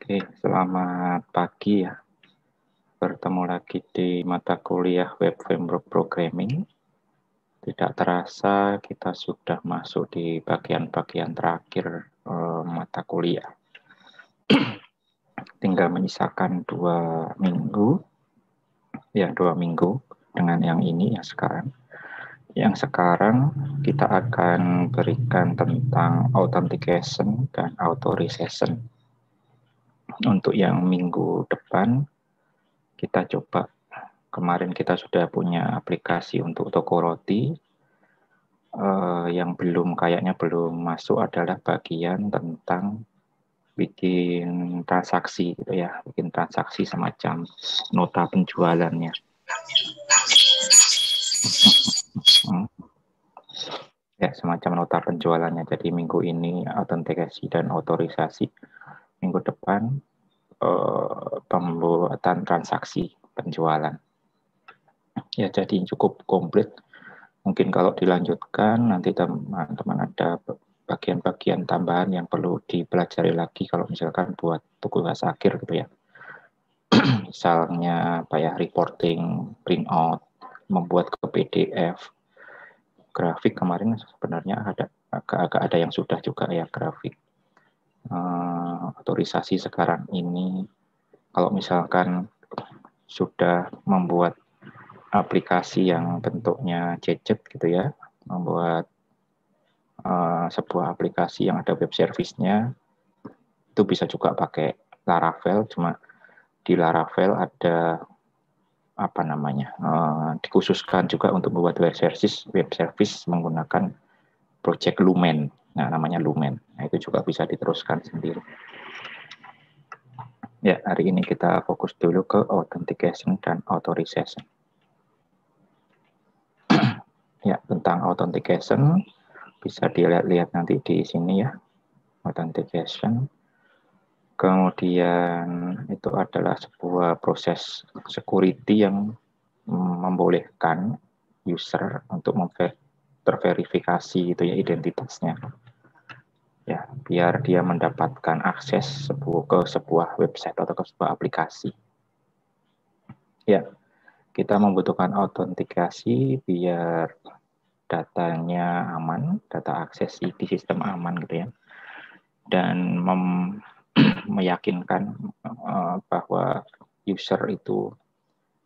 Oke, selamat pagi ya. Bertemu lagi di mata kuliah Web Framework Programming. Tidak terasa kita sudah masuk di bagian-bagian terakhir mata kuliah. Tinggal menyisakan 2 minggu. Ya, 2 minggu dengan yang ini yang sekarang. Yang sekarang kita akan berikan tentang authentication dan authorization. Untuk yang minggu depan, kita coba. Kemarin kita sudah punya aplikasi untuk toko roti. Yang kayaknya belum masuk adalah bagian tentang bikin transaksi gitu ya, bikin transaksi semacam nota penjualannya. Ya, semacam nota penjualannya. Jadi minggu ini autentikasi dan otorisasi. Minggu depan pembuatan transaksi penjualan. Ya, jadi cukup komplit. Mungkin kalau dilanjutkan nanti teman-teman ada bagian-bagian tambahan yang perlu dipelajari lagi kalau misalkan buat tugas akhir gitu ya. Misalnya apa ya, reporting, print out, membuat ke PDF, grafik kemarin sebenarnya agak ada yang sudah juga ya grafik. Otorisasi sekarang ini kalau misalkan sudah membuat aplikasi yang bentuknya gadget gitu ya, membuat sebuah aplikasi yang ada web service-nya, itu bisa juga pakai Laravel. Cuma di Laravel ada dikhususkan juga untuk membuat web service menggunakan project Lumen. Nah, namanya Lumen. Nah, itu juga bisa diteruskan sendiri. Ya, hari ini kita fokus dulu ke authentication dan authorization. Ya, tentang authentication bisa dilihat nanti di sini ya. Authentication. Kemudian itu adalah sebuah proses security yang membolehkan user untuk terverifikasi itu ya identitasnya. Ya, biar dia mendapatkan akses ke sebuah website atau ke sebuah aplikasi. Ya, kita membutuhkan autentikasi biar datanya aman, data akses di sistem aman gitu ya. Dan meyakinkan bahwa user itu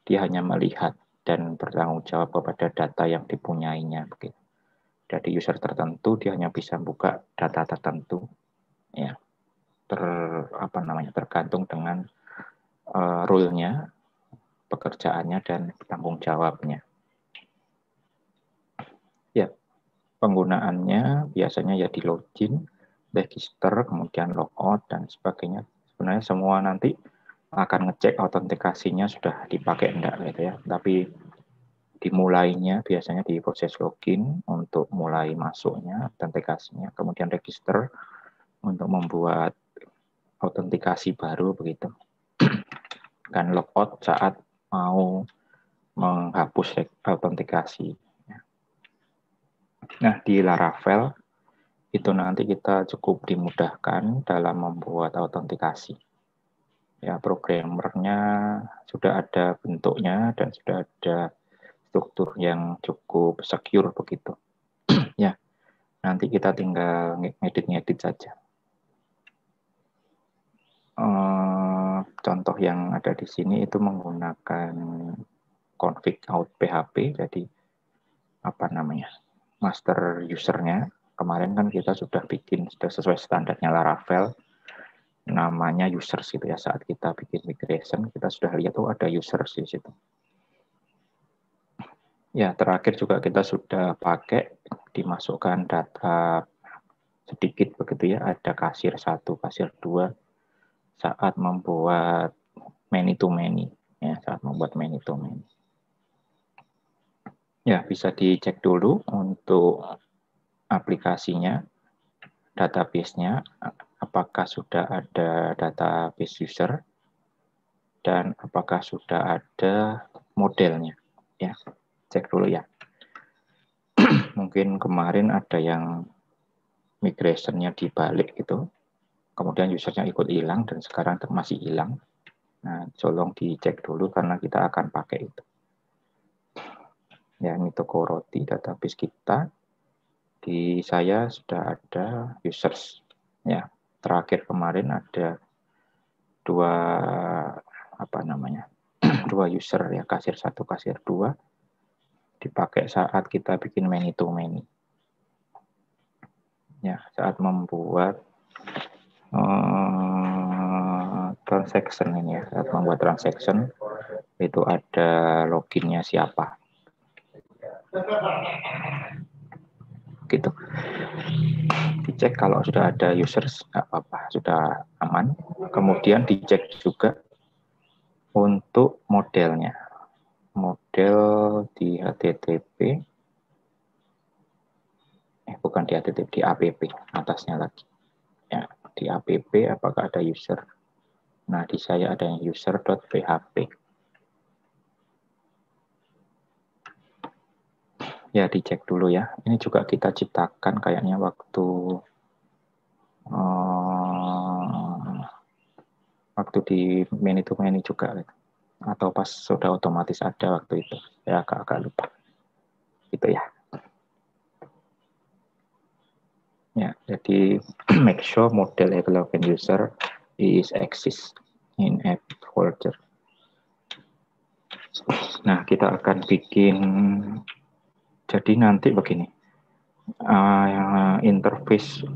dia hanya melihat dan bertanggung jawab kepada data yang dipunyainya begitu. Jadi user tertentu dia hanya bisa buka data tertentu ya. Tergantung dengan role-nya, pekerjaannya dan tanggung jawabnya. Ya, penggunaannya biasanya ya di login, register, kemudian logout dan sebagainya. Sebenarnya semua nanti akan ngecek autentikasinya sudah dipakai enggak gitu ya. Tapi dimulainya biasanya di proses login untuk mulai masuknya autentikasinya, kemudian register untuk membuat autentikasi baru begitu. Dan logout saat mau menghapus autentikasi. Nah, di Laravel itu nanti kita cukup dimudahkan dalam membuat autentikasi. Ya, programmernya sudah ada bentuknya dan sudah ada struktur yang cukup secure begitu. Ya, nanti kita tinggal ngedit-ngedit saja. Contoh yang ada di sini itu menggunakan config out PHP, jadi master usernya. Kemarin kan kita sudah sesuai standarnya Laravel, namanya users gitu ya. Saat kita bikin migration, kita sudah lihat ada users di situ. Ya, terakhir juga kita sudah pakai dimasukkan data sedikit begitu ya, ada kasir 1, kasir 2 saat membuat many to many ya, saat membuat many to many. Ya, bisa dicek dulu untuk aplikasinya, database-nya, apakah sudah ada database user dan apakah sudah ada modelnya. Ya, cek dulu ya. Mungkin kemarin ada yang migration-nya dibalik gitu. Kemudian kemudian usernya ikut hilang dan sekarang masih hilang. Nah, tolong dicek dulu karena kita akan pakai itu. Ya, ini toko roti database kita. Di saya sudah ada users. Ya, terakhir kemarin ada dua user ya, kasir 1, kasir 2 dipakai saat kita bikin many to many. Ya, saat membuat transaction ini ya, saat membuat transaction itu ada loginnya siapa. Gitu. Dicek kalau sudah ada users, nggak apa-apa, sudah aman. Kemudian dicek juga untuk modelnya. Model di HTTP, bukan di HTTP, di APP, atasnya lagi. Ya, di APP apakah ada user. Nah, di saya ada yang user.php. Ya, dicek dulu ya. Ini juga kita ciptakan kayaknya waktu di many to many juga. Atau pas sudah otomatis ada waktu itu. Ya, agak lupa. Gitu ya. Ya, jadi make sure model login user is exist in app folder. Nah, kita akan bikin, jadi nanti begini, interface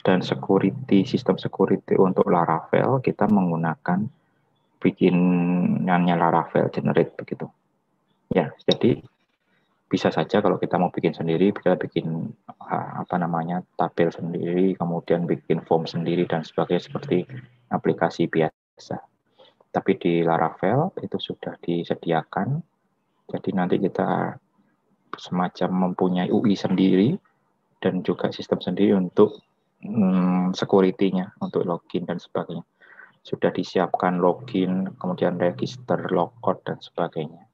dan sistem security untuk Laravel kita menggunakan bikinannya Laravel generate begitu. Ya, jadi bisa saja kalau kita mau bikin sendiri, kita bikin tabel sendiri, kemudian bikin form sendiri dan sebagainya seperti aplikasi biasa. Tapi di Laravel itu sudah disediakan, jadi nanti kita semacam mempunyai UI sendiri dan juga sistem sendiri untuk security-nya, untuk login dan sebagainya. Sudah disiapkan login, kemudian register, logout, dan sebagainya.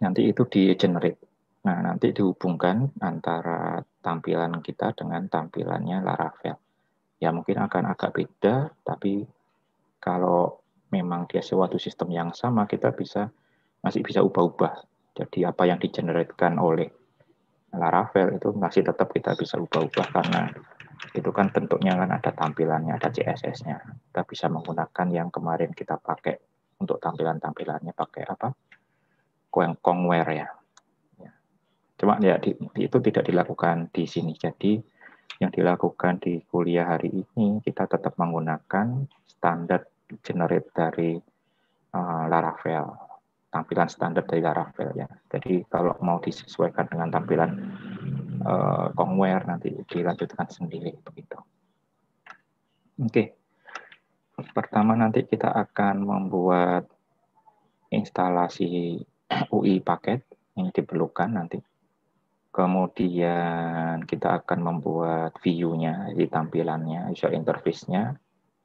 Nanti itu di-generate. Nah, nanti dihubungkan antara tampilan kita dengan tampilannya Laravel. Ya, mungkin akan agak beda, tapi kalau memang dia suatu sistem yang sama, kita masih bisa ubah-ubah. Jadi apa yang di-generate-kan oleh Laravel itu masih tetap kita bisa ubah-ubah karena itu kan bentuknya kan ada tampilannya, ada CSS-nya. Kita bisa menggunakan yang kemarin kita pakai untuk tampilannya pakai apa? Kongware ya. Cuma ya itu tidak dilakukan di sini. Jadi yang dilakukan di kuliah hari ini kita tetap menggunakan standar generate dari Laravel, tampilan standar dari Laravel ya. Jadi kalau mau disesuaikan dengan tampilan Kongware nanti dilanjutkan sendiri begitu. Oke. Pertama nanti kita akan membuat instalasi UI paket yang diperlukan nanti. Kemudian kita akan membuat view-nya, di tampilannya, user interface-nya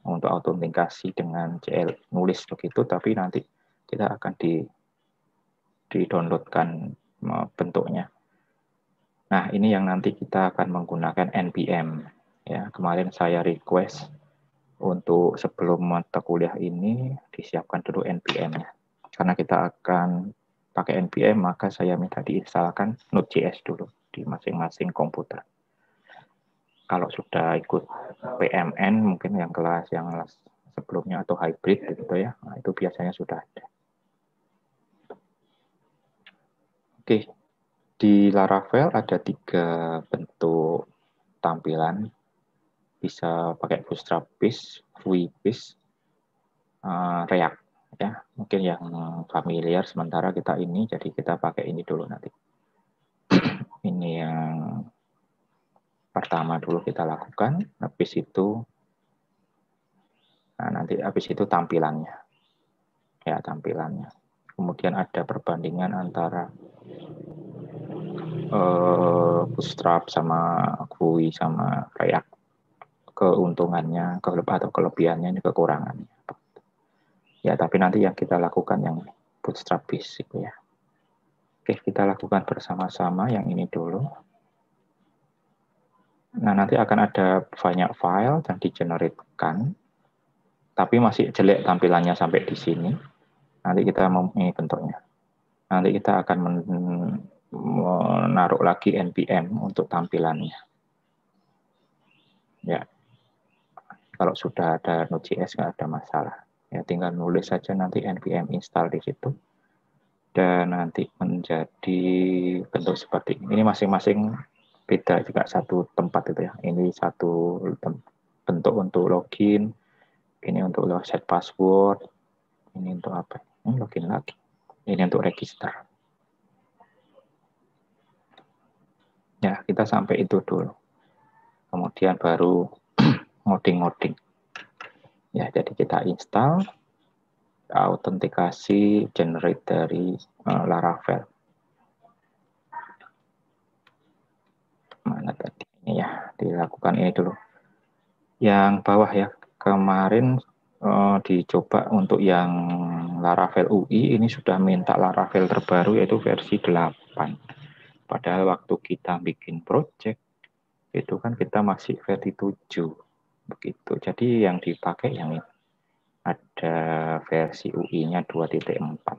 untuk autentikasi dengan CL nulis begitu, tapi nanti kita akan di-downloadkan bentuknya. Nah, ini yang nanti kita akan menggunakan NPM. Ya, kemarin saya request untuk sebelum mata kuliah ini disiapkan dulu NPM-nya. Karena kita akan pakai NPM, maka saya minta diinstalkan Node.js dulu di masing-masing komputer. Kalau sudah ikut PMN, mungkin yang kelas sebelumnya atau hybrid gitu ya, nah itu biasanya sudah ada. Oke, di Laravel ada 3 bentuk tampilan, bisa pakai Bootstrap Base, Vue Base, React. Ya, mungkin yang familiar sementara kita ini, jadi kita pakai ini dulu nanti. Ini yang pertama dulu kita lakukan, habis itu tampilannya. Ya, tampilannya. Kemudian ada perbandingan antara Bootstrap sama Vue sama React. Keuntungannya, atau kelebihannya, ini kekurangannya. Ya, tapi nanti yang kita lakukan yang Bootstrap basic ya. Oke, kita lakukan bersama-sama yang ini dulu. Nah, nanti akan ada banyak file yang di-generate-kan, tapi masih jelek tampilannya sampai di sini. Nanti kita mau ini bentuknya. Nanti kita akan menaruh lagi npm untuk tampilannya. Ya, kalau sudah ada Node.js nggak ada masalah. Ya, tinggal nulis saja nanti npm install di situ. Dan nanti menjadi bentuk seperti ini. Ini masing-masing beda juga satu tempat itu ya. Ini satu bentuk untuk login, ini untuk set password, ini untuk apa? Ini login lagi. Ini untuk register. Ya, kita sampai itu dulu. Kemudian baru ngoding-ngoding. Ya, jadi kita install, autentikasi, generate dari Laravel. Mana tadi? Ini ya, dilakukan ini dulu. Yang bawah ya, kemarin dicoba untuk yang Laravel UI, ini sudah minta Laravel terbaru yaitu versi 8. Padahal waktu kita bikin project, itu kan kita masih versi 7. Begitu. Jadi yang dipakai yang ini. Ada versi UI-nya 2.4.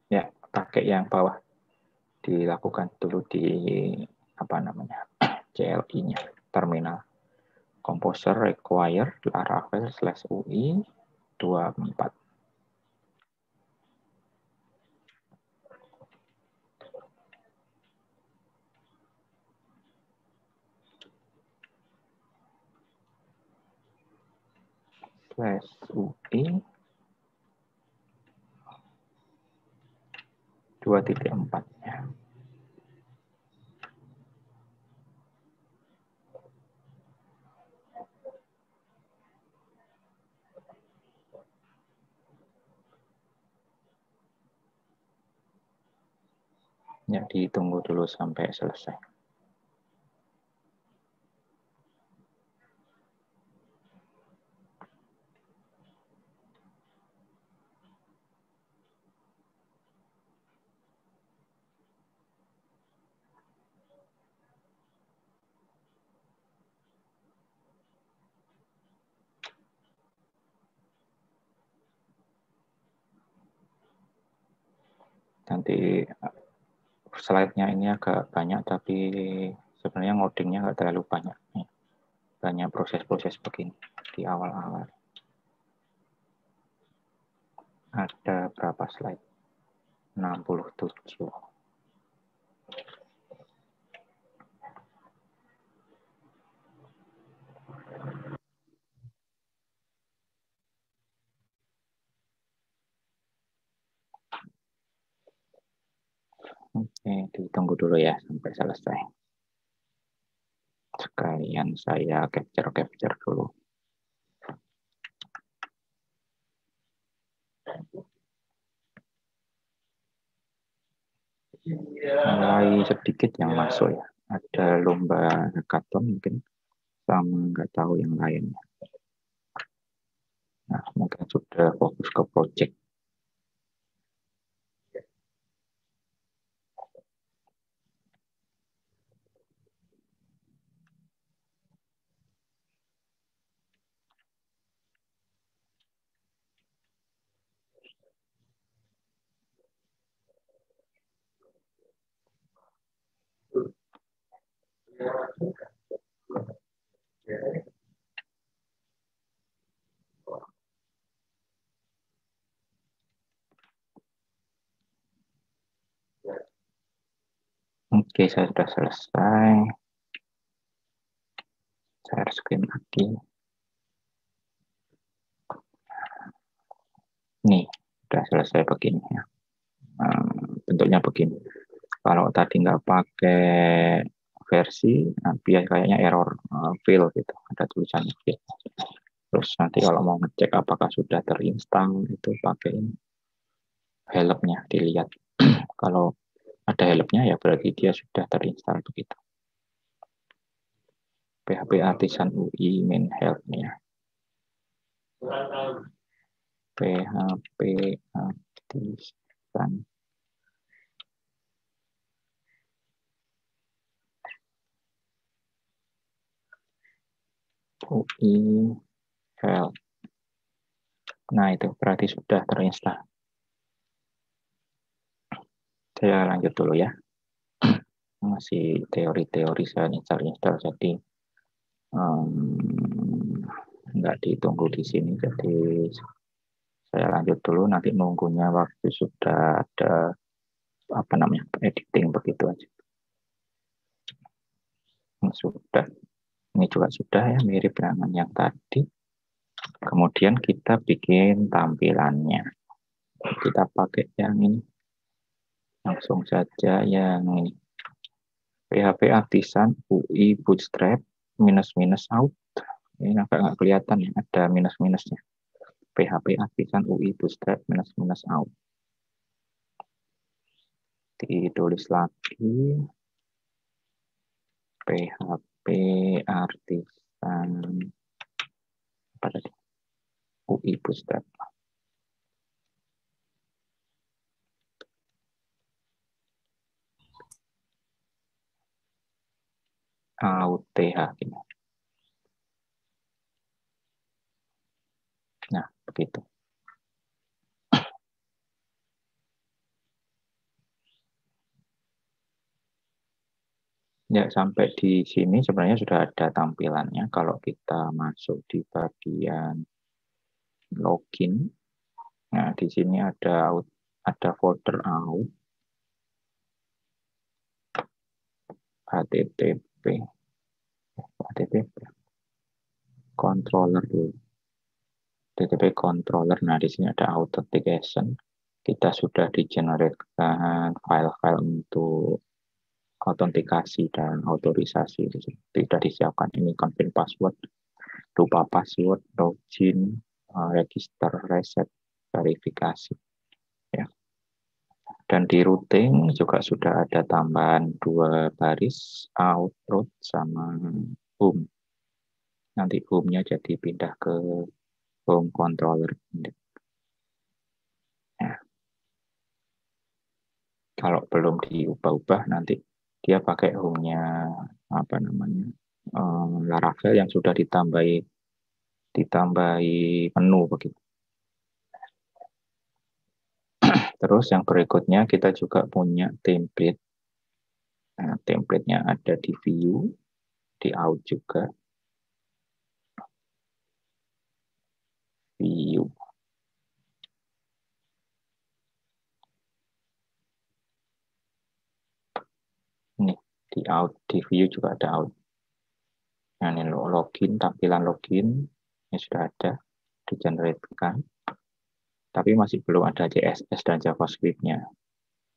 Ya, pakai yang bawah. Dilakukan dulu di apa namanya? CLI-nya, terminal. Composer require Laravel/UI 24. /UI 2.4 ya. Ya, ditunggu dulu sampai selesai. Nanti slide-nya ini agak banyak, tapi sebenarnya ngodingnya nggak terlalu banyak. Banyak proses-proses begini di awal-awal. Ada berapa slide? 67. Oke, ditunggu dulu ya sampai selesai. Sekalian saya capture dulu. Mulai sedikit yang masuk ya. Ada lomba hackathon mungkin, sama nggak tahu yang lainnya. Nah, mungkin sudah fokus ke project. Oke, saya sudah selesai. Share screen lagi. Nih, sudah selesai begini ya. Bentuknya begini. Kalau tadi nggak pakai versi, nah biar kayaknya error fail gitu. Ada tulisannya fail. Terus nanti kalau mau ngecek apakah sudah terinstall, itu pakai helpnya dilihat. Kalau ada helpnya ya berarti dia sudah terinstall begitu. PHP Artisan UI main helpnya. PHP Artisan UI file. Nah, itu berarti sudah terinstall. Saya lanjut dulu ya. Masih teori-teori saya install, jadi nggak ditunggu di sini. Jadi saya lanjut dulu, nanti nunggunya waktu sudah ada apa namanya editing begitu aja. Sudah, ini juga sudah ya, mirip dengan yang tadi. Kemudian kita bikin tampilannya. Kita pakai yang ini, langsung saja yang ini. PHP Artisan UI Bootstrap minus out. Ini agak nggak kelihatan ya, ada minus-minusnya. PHP Artisan UI Bootstrap minus out. Ditulis lagi PHP Artisan apa tadi? UI Bootstrap. AUTH ini. Nah, begitu. Ya, sampai di sini sebenarnya sudah ada tampilannya. Kalau kita masuk di bagian login, nah di sini ada folder out, http controller dulu. http controller. Nah, di sini ada authentication. Kita sudah di-generate-kan file-file untuk autentikasi dan otorisasi. Tidak disiapkan ini confirm password, lupa password, login, register, reset, verifikasi. Ya. Dan di routing juga sudah ada tambahan 2 baris, out, root, sama home. Nanti home-nya jadi pindah ke home controller. Nah, kalau belum diubah-ubah nanti dia pakai home-nya apa namanya Laravel yang sudah ditambahi menu begitu. Terus yang berikutnya kita juga punya template. Nah, template-nya ada di view, di out juga. View. Ini di out, di view juga ada out. Nah, ini login, tampilan login ini sudah ada, di-generate-kan. Tapi masih belum ada CSS dan JavaScript-nya.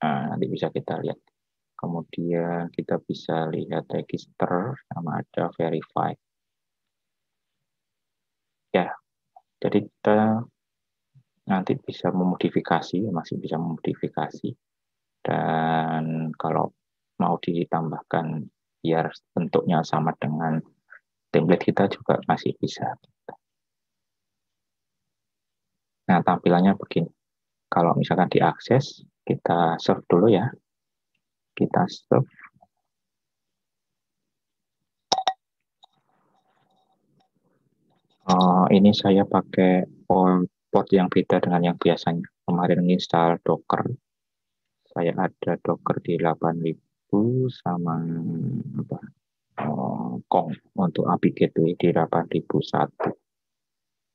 Nah, nanti bisa kita lihat. Kemudian kita bisa lihat register sama ada verify. Ya, jadi kita nanti bisa memodifikasi, masih bisa memodifikasi. Dan kalau mau ditambahkan biar bentuknya sama dengan template kita juga masih bisa. Nah, tampilannya begini. Kalau misalkan diakses, kita serve dulu ya. Kita serve. Ini saya pakai port yang beda dengan yang biasanya. Kemarin install Docker. Saya ada Docker di 8000 sama apa? Kong untuk API Gateway di 8001.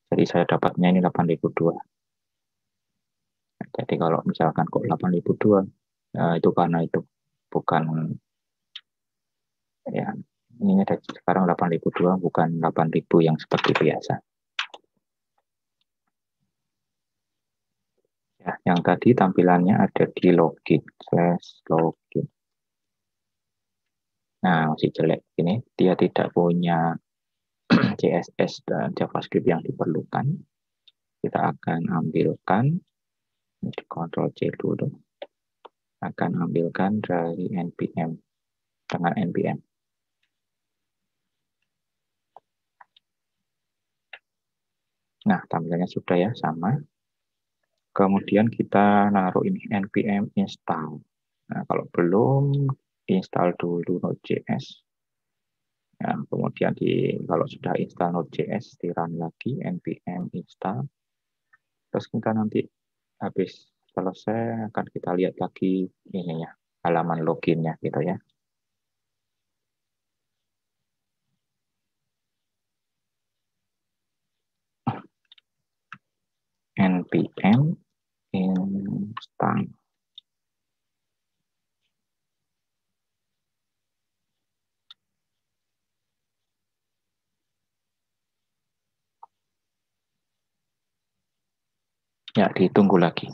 Jadi saya dapatnya ini 8002. Jadi kalau misalkan kok 8002, itu karena itu bukan ya ini ada sekarang 8002 bukan 8000 yang seperti biasa. Ya, yang tadi tampilannya ada di login /login. Nah, masih jelek ini, dia tidak punya CSS dan JavaScript yang diperlukan. Kita akan ambilkan di Ctrl C dulu. Akan ambilkan dari npm dengan npm. Nah, tampilannya sudah ya, sama. Kemudian kita naruh ini npm install. Nah, kalau belum, install dulu Node.js. Nah, kemudian kalau sudah install Node.js, di run lagi npm install. Terus kita nanti habis selesai akan kita lihat lagi ini ya, halaman loginnya gitu ya. npm install. Ya, ditunggu lagi.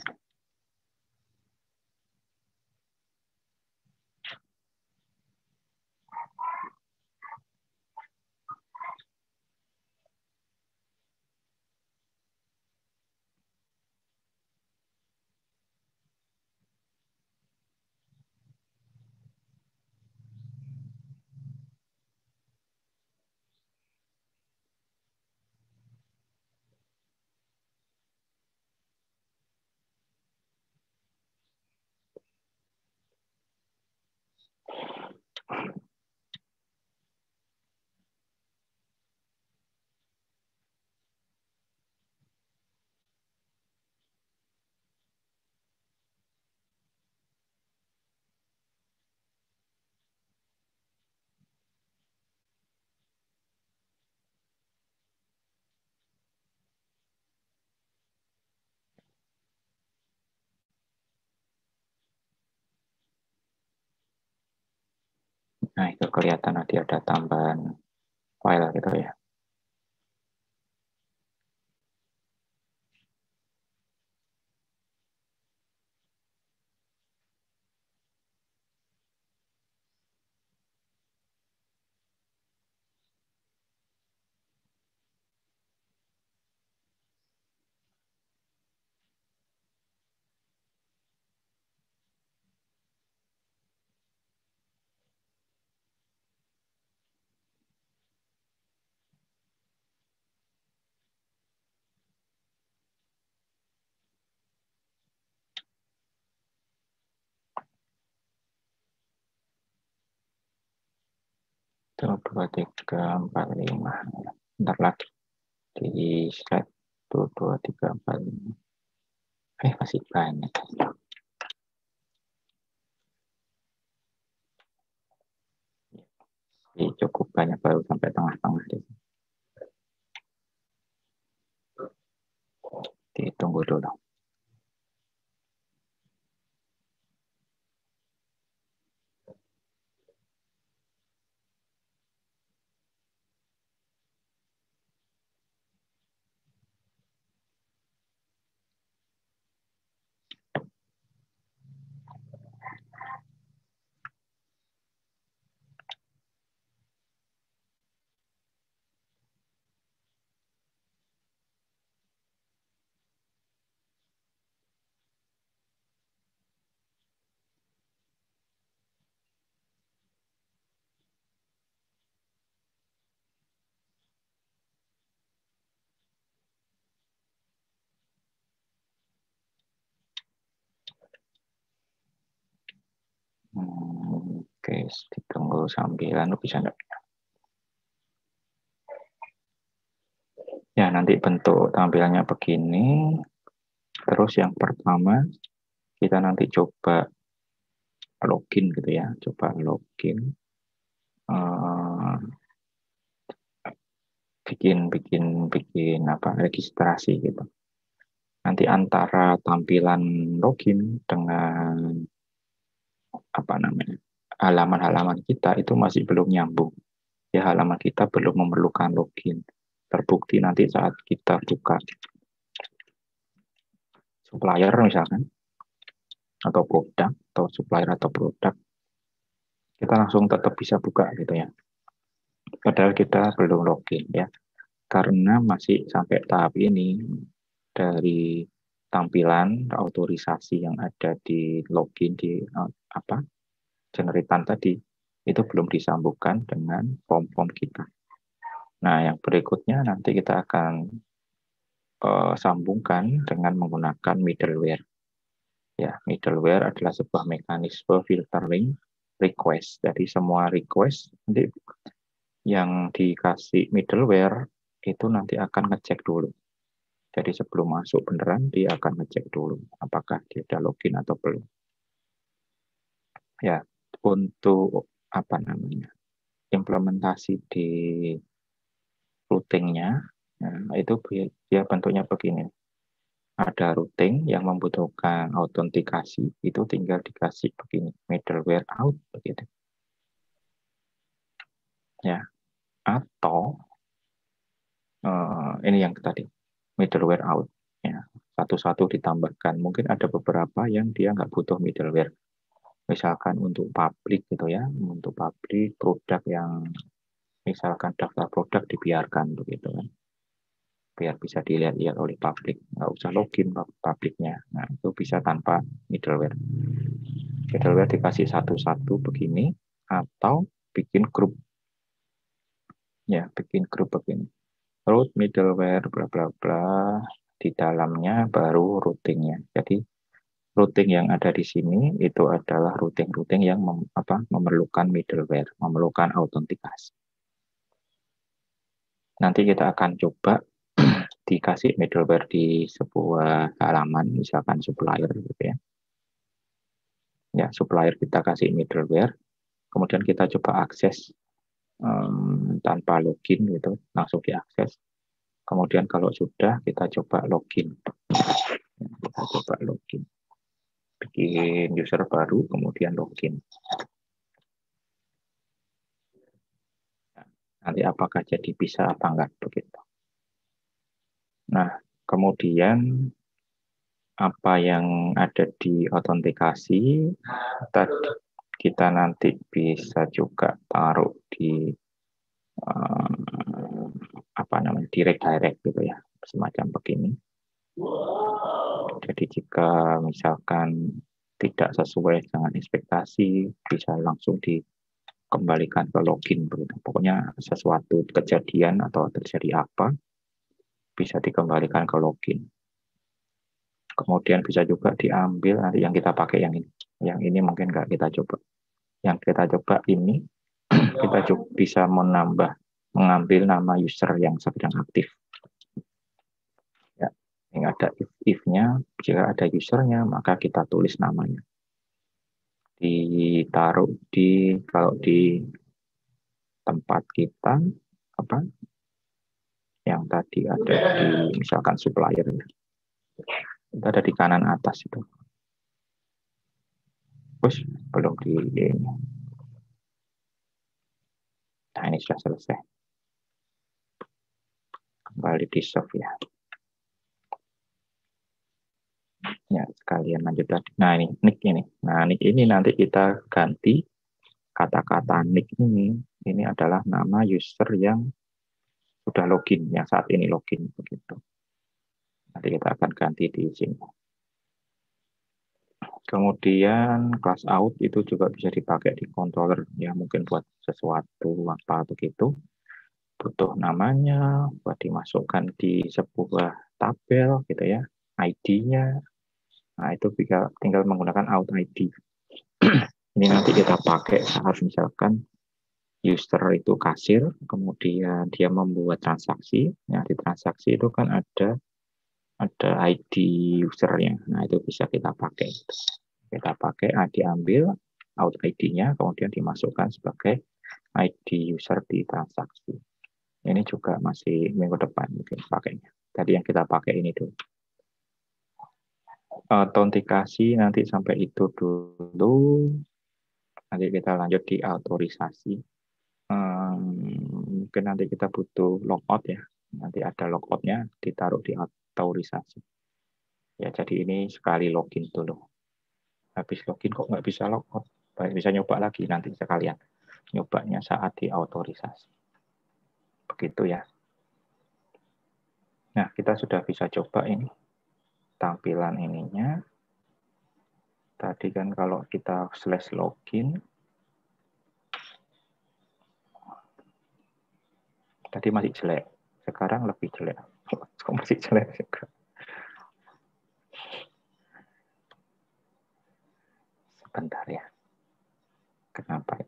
Nah, itu kelihatan nanti ada tambahan file gitu ya. Itu 2, 3, 4, 5. Bentar lagi. Di slide 1, 2, 3, 4, 5. Masih banyak. Jadi cukup banyak, baru sampai tengah-tengah. Ditunggu dulu. Oke, ditunggu sambil bisa enggak? Ya, nanti bentuk tampilannya begini. Terus yang pertama, kita nanti coba login gitu ya. Coba login. Bikin apa, registrasi gitu. Nanti antara tampilan login dengan apa namanya, halaman-halaman kita itu masih belum nyambung. Ya, halaman kita belum memerlukan login. Terbukti nanti saat kita buka supplier misalkan, atau produk, atau supplier atau produk, kita langsung tetap bisa buka gitu ya. Padahal kita belum login ya. Karena masih sampai tahap ini, dari tampilan autorisasi yang ada di login di generatan tadi, itu belum disambungkan dengan form-form kita. Nah, yang berikutnya nanti kita akan sambungkan dengan menggunakan middleware. Ya, middleware adalah sebuah mekanisme filtering request. Jadi semua request nanti yang dikasih middleware itu nanti akan ngecek dulu. Jadi sebelum masuk beneran, dia akan ngecek dulu apakah dia sudah login atau belum. Ya, untuk apa namanya implementasi di routingnya, nah, itu dia bentuknya begini. Ada routing yang membutuhkan autentikasi, itu tinggal dikasih begini, middleware out begitu. Ya, atau ini yang tadi middleware out. Ya, satu-satu ditambahkan. Mungkin ada beberapa yang dia nggak butuh middleware. Misalkan untuk publik gitu ya, untuk publik produk yang misalkan daftar produk dibiarkan begitu kan, biar bisa dilihat-lihat oleh publik, nggak usah login publiknya. Nah itu bisa tanpa middleware. Middleware dikasih satu-satu begini, atau bikin grup. Ya, bikin grup begini. Root middleware bla bla bla, di dalamnya baru routingnya. Jadi routing yang ada di sini itu adalah routing-routing yang memerlukan middleware, memerlukan autentikasi. Nanti kita akan coba dikasih middleware di sebuah halaman, misalkan supplier gitu ya. Ya, supplier kita kasih middleware, kemudian kita coba akses tanpa login gitu, langsung diakses. Kemudian kalau sudah kita coba login. Kita coba login. Bikin user baru, kemudian login. Nanti apakah jadi bisa apa enggak begitu. Nah, kemudian apa yang ada di autentikasi tadi kita nanti bisa juga taruh di apa namanya direct gitu ya, semacam begini. Jadi jika misalkan tidak sesuai dengan ekspektasi, bisa langsung dikembalikan ke login begitu. Pokoknya sesuatu kejadian atau terjadi apa bisa dikembalikan ke login. Kemudian bisa juga diambil nanti yang kita pakai yang ini. Yang ini mungkin nggak kita coba. Yang kita coba ini kita juga bisa mengambil nama user yang sedang aktif. Ya, ini ada if-nya, jika ada usernya maka kita tulis namanya. Ditaruh di kalau di tempat kita apa yang tadi ada di misalkan supplier ya. Itu ada di kanan atas itu. Terus belum di ini. Nah ini sudah selesai. Kembali di save ya. Ya sekalian lanjut tadi. Nah ini nick ini. Nah nick ini nanti kita ganti kata-kata nick ini. Ini adalah nama user yang sudah login, yang saat ini login begitu. Nanti kita akan ganti di sini. Kemudian class out itu juga bisa dipakai di controller ya, mungkin buat sesuatu apa begitu. Butuh namanya, buat dimasukkan di sebuah tabel gitu ya, ID-nya. Nah, itu bisa tinggal menggunakan out ID. Ini nanti kita pakai saat misalkan user itu kasir, kemudian dia membuat transaksi. Nah, di transaksi itu kan ada ID usernya. Nah, itu bisa kita pakai. Kita pakai, diambil out ID-nya, kemudian dimasukkan sebagai ID user di transaksi. Ini juga masih minggu depan mungkin pakainya. Tadi yang kita pakai ini dulu. Autentikasi nanti sampai itu dulu. Nanti kita lanjut di autorisasi. Mungkin nanti kita butuh logout ya. Nanti ada logoutnya ditaruh di autorisasi. Ya, jadi ini sekali login dulu. Habis login kok nggak bisa logout. Baik, bisa nyoba lagi nanti sekalian. Nyobanya saat di autorisasi. Begitu ya. Nah, kita sudah bisa coba ini. Tampilan ininya. Tadi kan kalau kita slash login. Tadi masih jelek. Sekarang lebih jelek. Kok masih jelek juga. Sebentar ya. Kenapa?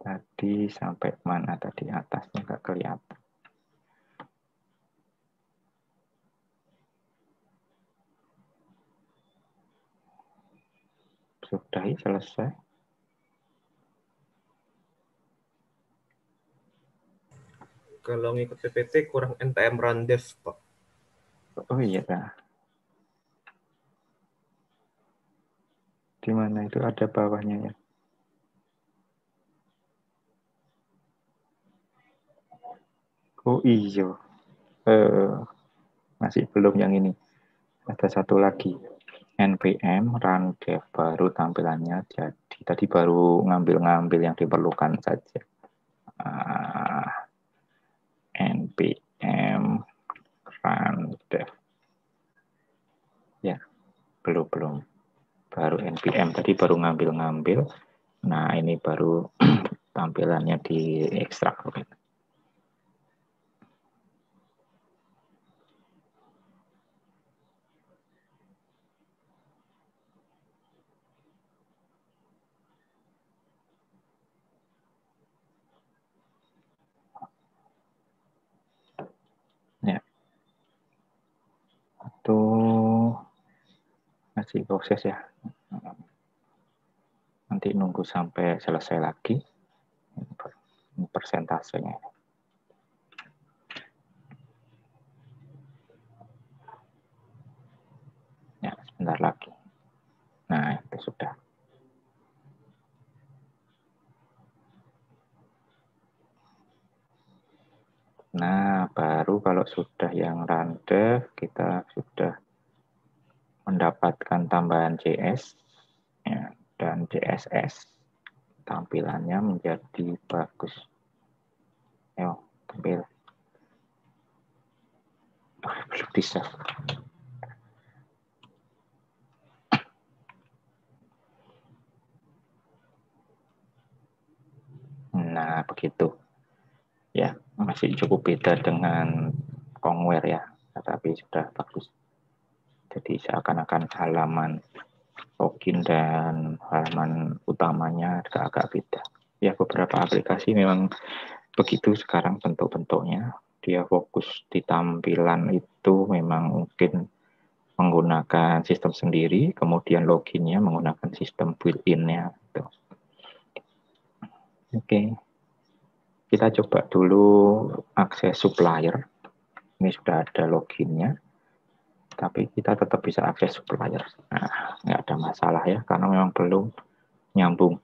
Tadi sampai mana tadi? Atasnya nggak kelihatan. Sudah selesai. Kalau ngikut PPT kurang NTM Randev, Pak. Oh iya, nah. Di mana itu ada bawahnya ya? Oh iya. Masih belum yang ini. Ada satu lagi. NPM Randev baru tampilannya jadi. Tadi baru ngambil-ngambil yang diperlukan saja. NPM Randev. Ya, belum. Baru NPM tadi baru ngambil-ngambil. Nah, ini baru tampilannya di ekstrak. Ya. Itu masih proses ya. Nanti nunggu sampai selesai lagi persentasenya. Ya, sebentar lagi. Nah, itu sudah. Nah, baru kalau sudah yang Randev, kita sudah mendapatkan tambahan JS ya, dan CSS. Tampilannya menjadi bagus. Ayo, tampil. Belum bisa. Nah, begitu. Ya, masih cukup beda dengan Kongware ya, tetapi sudah bagus. Jadi seakan-akan halaman login dan halaman utamanya agak beda. Ya, beberapa aplikasi memang begitu sekarang bentuk-bentuknya. Dia fokus di tampilan itu memang mungkin menggunakan sistem sendiri, kemudian loginnya menggunakan sistem built-in-nya. Oke. Kita coba dulu akses supplier. Ini sudah ada loginnya, tapi kita tetap bisa akses supplier. Nah, nggak ada masalah ya, karena memang belum nyambung.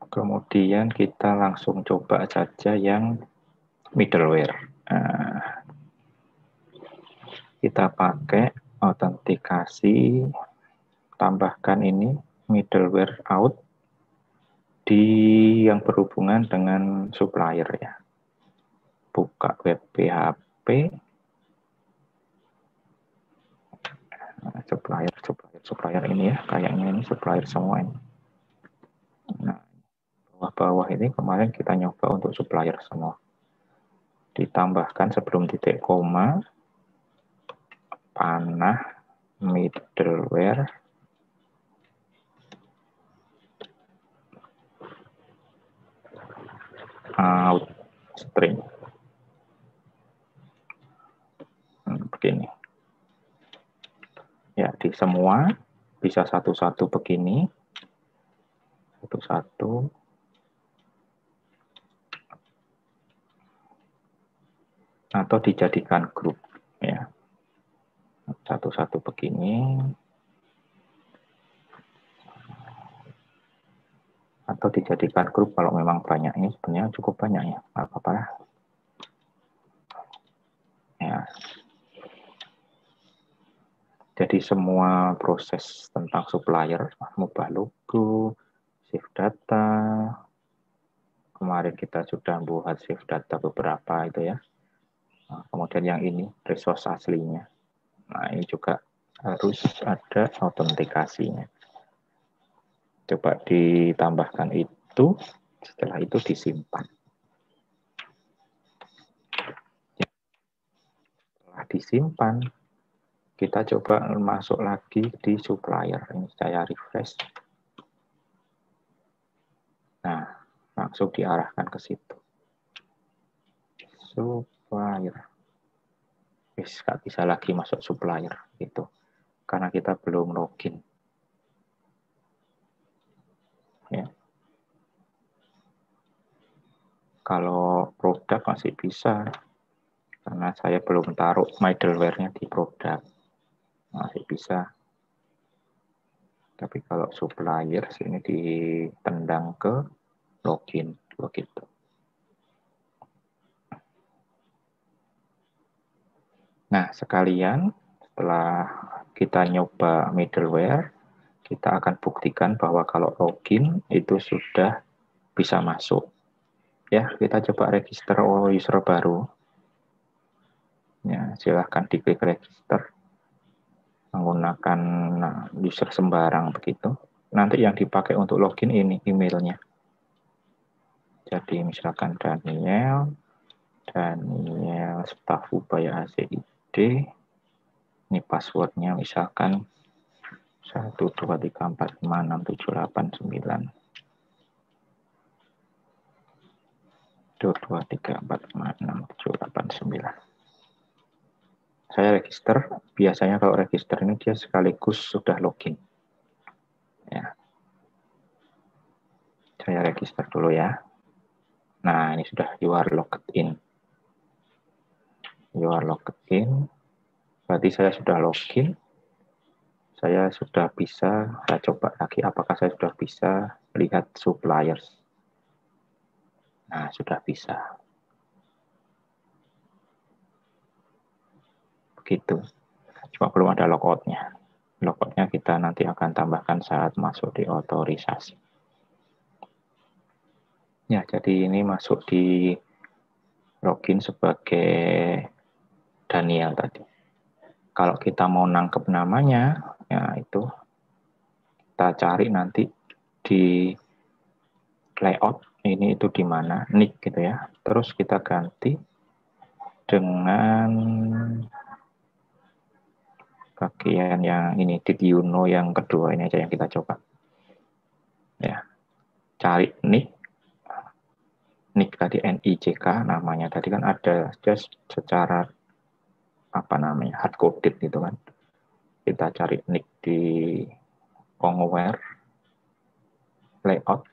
Kemudian kita langsung coba saja yang middleware. Nah, kita pakai autentikasi, tambahkan ini middleware out di yang berhubungan dengan supplier ya. Buka web PHP, supplier ini ya, kayaknya ini supplier semua ini. Nah, bawah-bawah ini kemarin kita nyoba untuk supplier semua. Ditambahkan sebelum titik koma, panah middleware out string. Begini. Ya, di semua bisa satu-satu begini. Satu-satu. Atau dijadikan grup ya. Satu-satu begini. Atau dijadikan grup kalau memang banyak. Ini sebenarnya cukup banyak ya. Nggak apa-apa lah. Ya. Jadi semua proses tentang supplier, mengubah logo, save data. Kemarin kita sudah buat save data beberapa itu ya. Nah, kemudian yang ini resource aslinya. Nah, ini juga harus ada autentikasinya. Coba ditambahkan itu, setelah itu disimpan. Setelah disimpan, kita coba masuk lagi di supplier. Ini saya refresh. Nah, langsung diarahkan ke situ. Supplier. Nggak bisa lagi masuk supplier gitu. Karena kita belum login. Ya. Kalau produk masih bisa. Karena saya belum taruh middleware-nya di produk. Masih bisa. Tapi kalau supplier sini ditendang ke login begitu. Nah, sekalian setelah kita nyoba middleware, kita akan buktikan bahwa kalau login itu sudah bisa masuk. Ya, kita coba register user baru. Ya, silahkan diklik register menggunakan user sembarang begitu. Nanti yang dipakai untuk login ini emailnya. Jadi misalkan Daniel Staff Ubaya ACID. Ini passwordnya misalkan 123456789. 123456789. Saya register. Biasanya kalau register ini dia sekaligus sudah login. Ya. Saya register dulu ya. Nah, ini sudah you are logged in. You are logged in. Berarti saya sudah login. Saya sudah bisa, saya coba lagi apakah saya sudah bisa lihat suppliers. Nah, sudah bisa. Begitu. Cuma belum ada logoutnya. Logoutnya kita nanti akan tambahkan saat masuk di otorisasi. Ya, jadi ini masuk di login sebagai Daniel tadi. Kalau kita mau nangkep namanya, ya itu kita cari nanti di layout ini itu di mana, nick gitu ya. Terus kita ganti dengan bagian yang ini, did you know yang kedua ini aja yang kita coba. Ya, cari nick tadi NICK namanya tadi kan ada just secara apa namanya hard coded gitu kan. Kita cari nick di Kongware layout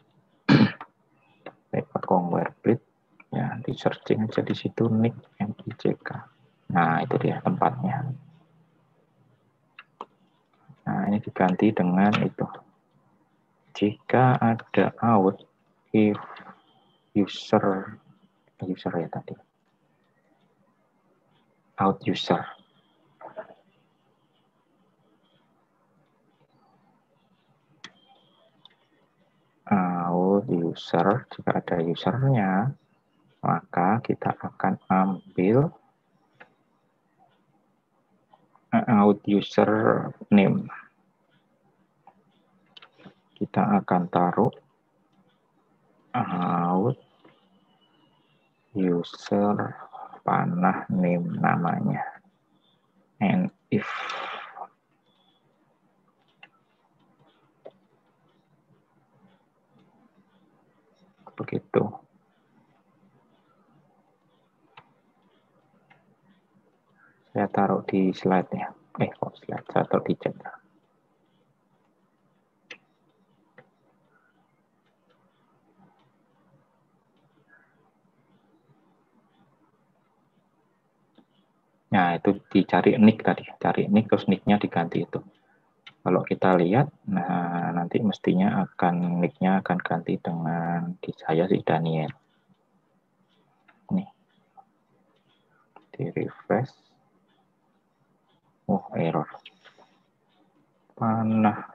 Kongware Blit ya, di searching aja di situ nick NICK. Nah, itu dia tempatnya. Nah, ini diganti dengan itu. Jika ada out if user ya tadi. Out user. Out user, jika ada usernya, maka kita akan ambil out user name. Kita akan taruh out user panah name namanya. And if begitu. Saya taruh di slide ya. Kok slide? Saya taruh di chat. Nah, itu dicari nick tadi. Cari nick, terus nicknya diganti itu. Kalau kita lihat, nah nanti mestinya nicknya akan ganti dengan di saya si Daniel. Nih. Di refresh. Oh, error. Panah.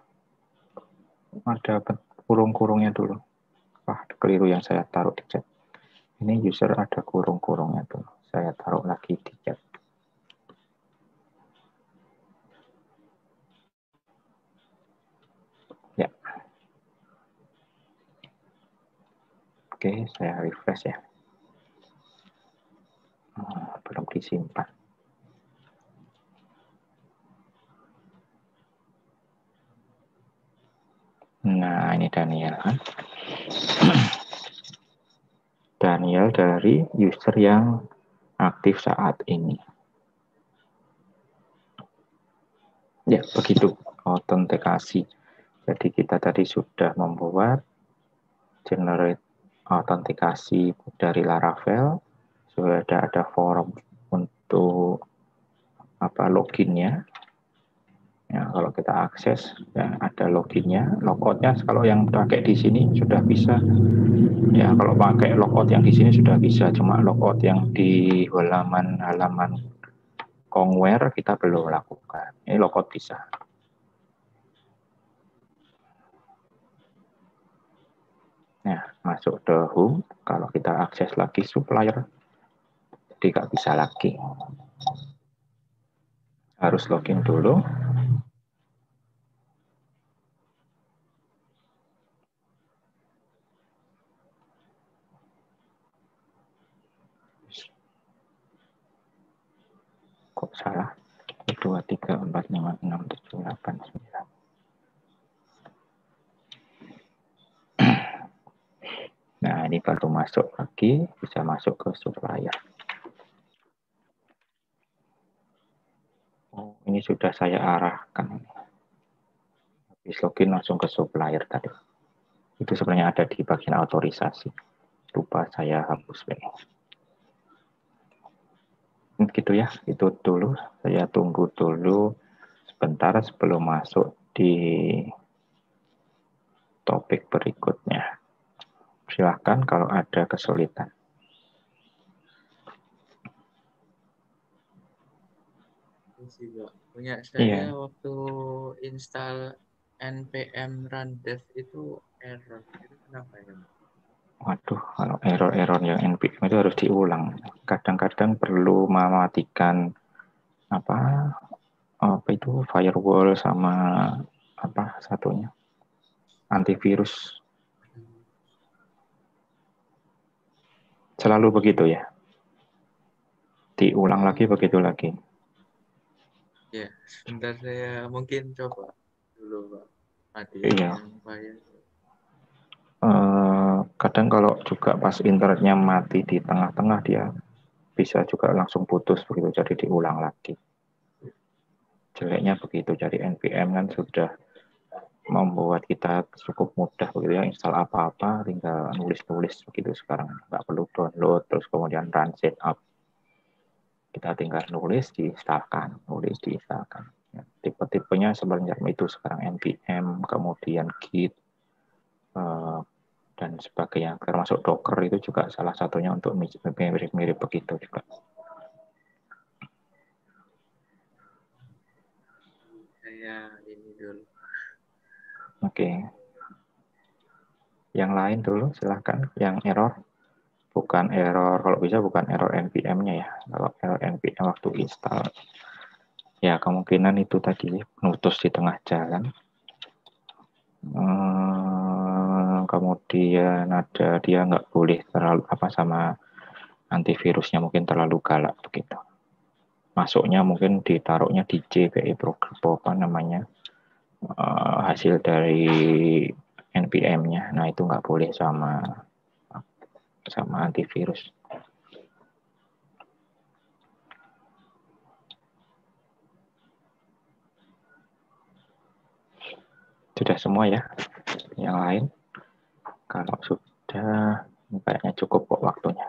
Ada kurung-kurungnya dulu. Wah, keliru yang saya taruh di chat. Ini user ada kurung-kurungnya dulu. Saya taruh lagi di chat. Ya. Oke, saya refresh ya. Belum disimpan. Nah, ini Daniel kan. Daniel dari user yang aktif saat ini. Ya, begitu autentikasi. Jadi kita tadi sudah membuat generate autentikasi dari Laravel. Sudah ada forum untuk loginnya. Ya, kalau kita akses, ya ada loginnya, logoutnya. Kalau yang pakai di sini sudah bisa. Ya, kalau pakai logout yang di sini sudah bisa. Cuma logout yang di halaman Kongware kita belum lakukan. Ini logout bisa. Nah, masuk ke home. Kalau kita akses lagi supplier, jadi nggak bisa lagi. Harus login dulu. Kok salah? 2, 3, 4, 5, 6, 7, 8, 9. Nah, ini baru masuk lagi, bisa masuk ke supplier. Oh, ini sudah saya arahkan. Habis login langsung ke supplier tadi. Itu sebenarnya ada di bagian otorisasi. Lupa saya hapus ini. Gitu ya, itu dulu. Saya tunggu dulu sebentar sebelum masuk di topik berikutnya. Silahkan kalau ada kesulitan. Punya Iya. saya waktu install npm run dev itu error. Itu kenapa ya? Waduh, kalau error-error yang npm itu harus diulang. Kadang-kadang perlu mematikan apa itu firewall sama satunya antivirus. Selalu begitu ya. Diulang lagi begitu lagi. Ya, sebentar saya mungkin coba dulu, Pak. Iya. Matiin file. Kadang kalau juga pas internetnya mati di tengah-tengah dia bisa juga langsung putus begitu, jadi diulang lagi. Jeleknya begitu, jadi npm kan sudah membuat kita cukup mudah begitu ya, install apa-apa tinggal nulis-nulis begitu sekarang, nggak perlu download terus kemudian run setup, kita tinggal nulis diinstalkan, ya, tipe-tipenya sebenarnya itu sekarang npm, kemudian git dan sebagainya, termasuk docker itu juga salah satunya untuk mirip-mirip begitu juga. Saya ini dulu. Oke. Yang lain dulu silahkan. Yang error, bukan error, kalau bisa bukan error npm-nya ya. Kalau error npm waktu install, ya kemungkinan itu tadi putus di tengah jalan. Kemudian ada dia nggak boleh terlalu sama antivirusnya, mungkin terlalu galak begitu. Masuknya mungkin ditaruhnya di JPE program hasil dari npm-nya. Nah itu nggak boleh sama antivirus. Sudah semua ya. Yang lain, kalau sudah, kayaknya cukup kok waktunya.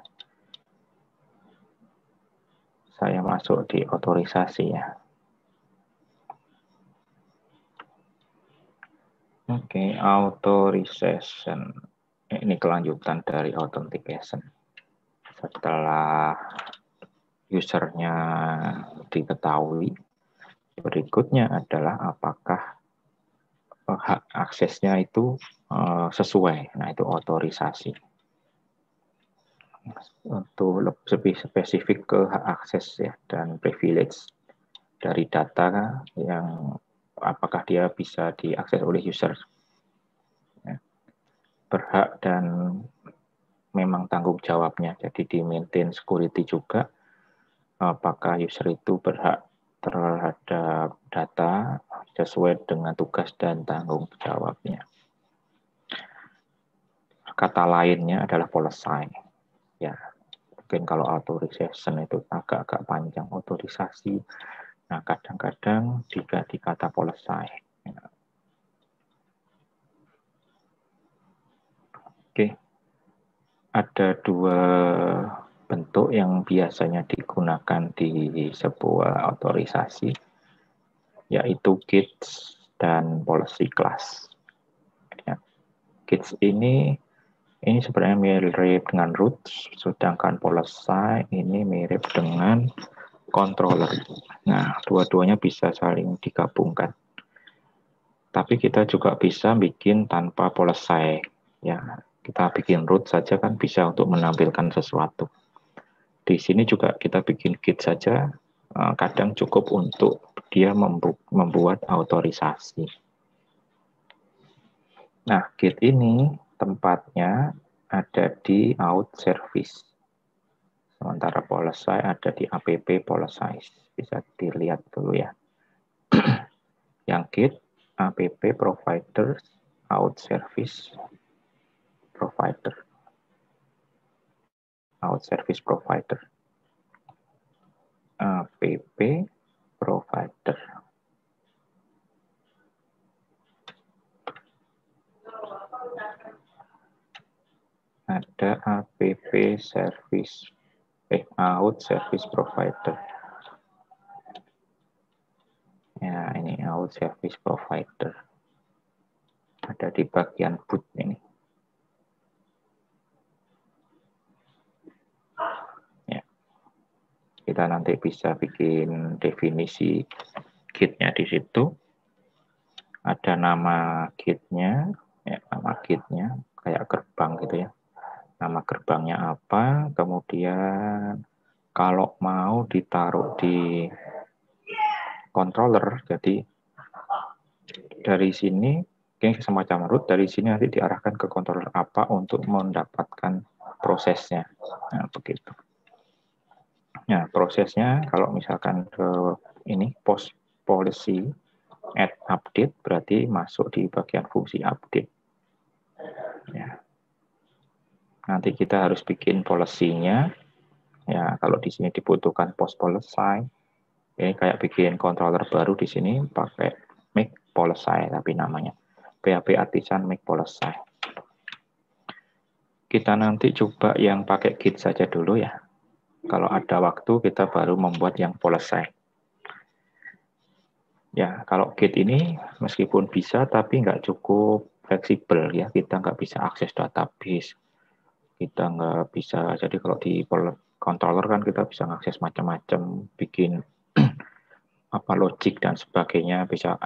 Saya masuk di otorisasi ya. Oke, authorization. Ini kelanjutan dari authentication. Setelah usernya diketahui, berikutnya adalah apakah hak aksesnya itu sesuai. Nah, itu otorisasi. Untuk lebih spesifik ke hak akses ya dan privilege dari data yang apakah dia bisa diakses oleh user. Ya. Berhak dan memang tanggung jawabnya. Jadi di maintain security juga. Apakah user itu berhak terhadap data sesuai dengan tugas dan tanggung jawabnya. kata lainnya adalah policy. Ya, mungkin kalau authorization itu agak-agak panjang, otorisasi. Nah, kadang-kadang juga di kata policy. Ya. Oke, ada dua bentuk yang biasanya digunakan di sebuah otorisasi, yaitu GITS dan policy class. Ya. GITS ini sebenarnya mirip dengan roots, sedangkan policy ini mirip dengan controller. Nah, dua-duanya bisa saling digabungkan. Tapi kita juga bisa bikin tanpa policy. Ya, kita bikin root saja kan bisa untuk menampilkan sesuatu. Di sini juga kita bikin git saja, kadang cukup untuk dia membuat otorisasi. Nah, git ini tempatnya ada di out service. Sementara policy ada di app policy. Bisa dilihat dulu ya. Yang git app providers out service provider. Out service provider. App provider. Ada app service out service provider. Ya, ini out service provider. Ada di bagian boot ini. Ya. Kita nanti bisa bikin definisi git-nya di situ. Ada nama git-nya, ya, nama git-nya kayak gerbang gitu ya. Nama gerbangnya apa, kemudian kalau mau ditaruh di controller, jadi dari sini ini semacam root, dari sini nanti diarahkan ke controller apa untuk mendapatkan prosesnya. Nah, begitu. Nah, prosesnya kalau misalkan ke ini post policy add update berarti masuk di bagian fungsi update. Ya. Nanti kita harus bikin policy-nya. Ya, kalau di sini dibutuhkan post policy, ini kayak bikin controller baru di sini pakai make policy tapi namanya PHP Artisan make policy. Kita nanti coba yang pakai git saja dulu ya. Kalau ada waktu kita baru membuat yang policy. Ya, kalau git ini meskipun bisa tapi nggak cukup fleksibel ya. Kita nggak bisa akses database. Kita nggak bisa, jadi kalau di controller kan kita bisa akses macam-macam, bikin apa logik dan sebagainya, bisa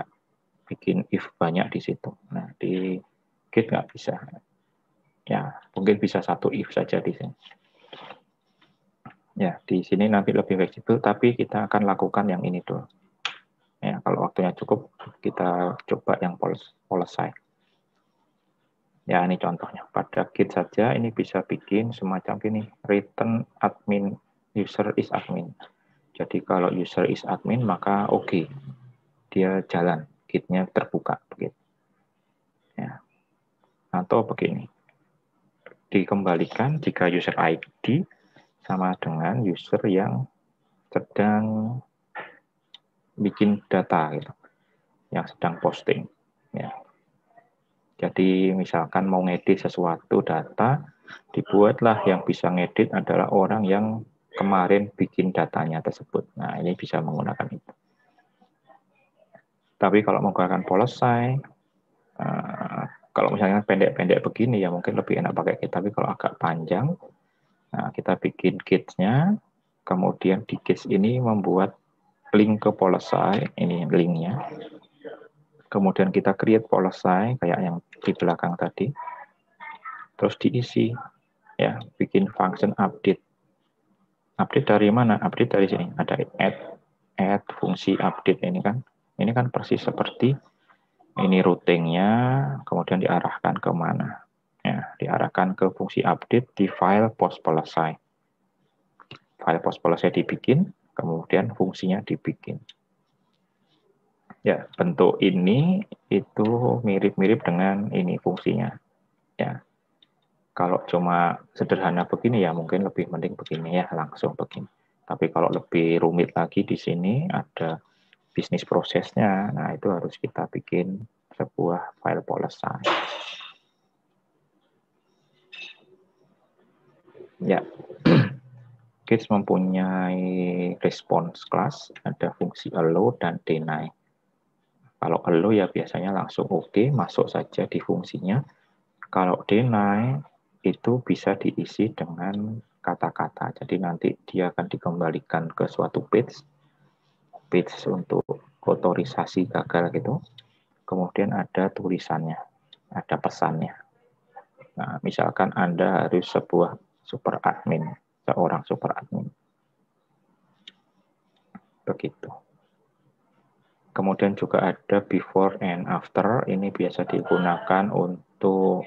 bikin if banyak di situ. Nah, di git nggak bisa. Ya, mungkin bisa satu if saja di sini. Ya, di sini nanti lebih fleksibel, tapi kita akan lakukan yang ini dulu. Ya, kalau waktunya cukup, kita coba yang policy. Ya, ini contohnya. Pada git saja ini bisa bikin semacam gini, return admin, user is admin. Jadi kalau user is admin, maka oke, dia jalan, gitnya terbuka. Begitu. Ya. Atau begini, dikembalikan jika user ID sama dengan user yang sedang bikin data, gitu, yang sedang posting. Ya. Jadi misalkan mau ngedit sesuatu data, dibuatlah yang bisa ngedit adalah orang yang kemarin bikin datanya tersebut. Nah, ini bisa menggunakan itu. Tapi kalau menggunakan policy, kalau misalnya pendek-pendek begini ya mungkin lebih enak pakai git. Tapi kalau agak panjang, nah kita bikin git-nya, kemudian di git ini membuat link ke policy, ini linknya. Kemudian kita create policy kayak yang di belakang tadi. Terus diisi, ya, bikin function update. Update dari mana? Update dari sini. Ada add fungsi update ini kan. Ini kan persis seperti ini routingnya, kemudian diarahkan ke mana? Ya, diarahkan ke fungsi update di file post policy. File post policy dibikin, kemudian fungsinya dibikin. Ya, bentuk ini itu mirip-mirip dengan ini fungsinya. Ya. Kalau cuma sederhana begini ya mungkin lebih mending begini ya, langsung begini. Tapi kalau lebih rumit lagi di sini ada bisnis prosesnya, nah itu harus kita bikin sebuah file policy. Ya, Git mempunyai response class, ada fungsi allow dan deny. Kalau allow ya biasanya langsung oke, masuk saja di fungsinya. Kalau deny itu bisa diisi dengan kata-kata. Jadi nanti dia akan dikembalikan ke suatu page untuk otorisasi gagal gitu. Kemudian ada tulisannya, ada pesannya. Nah, misalkan Anda harus seorang super admin. Begitu. Kemudian juga ada before and after, ini biasa digunakan untuk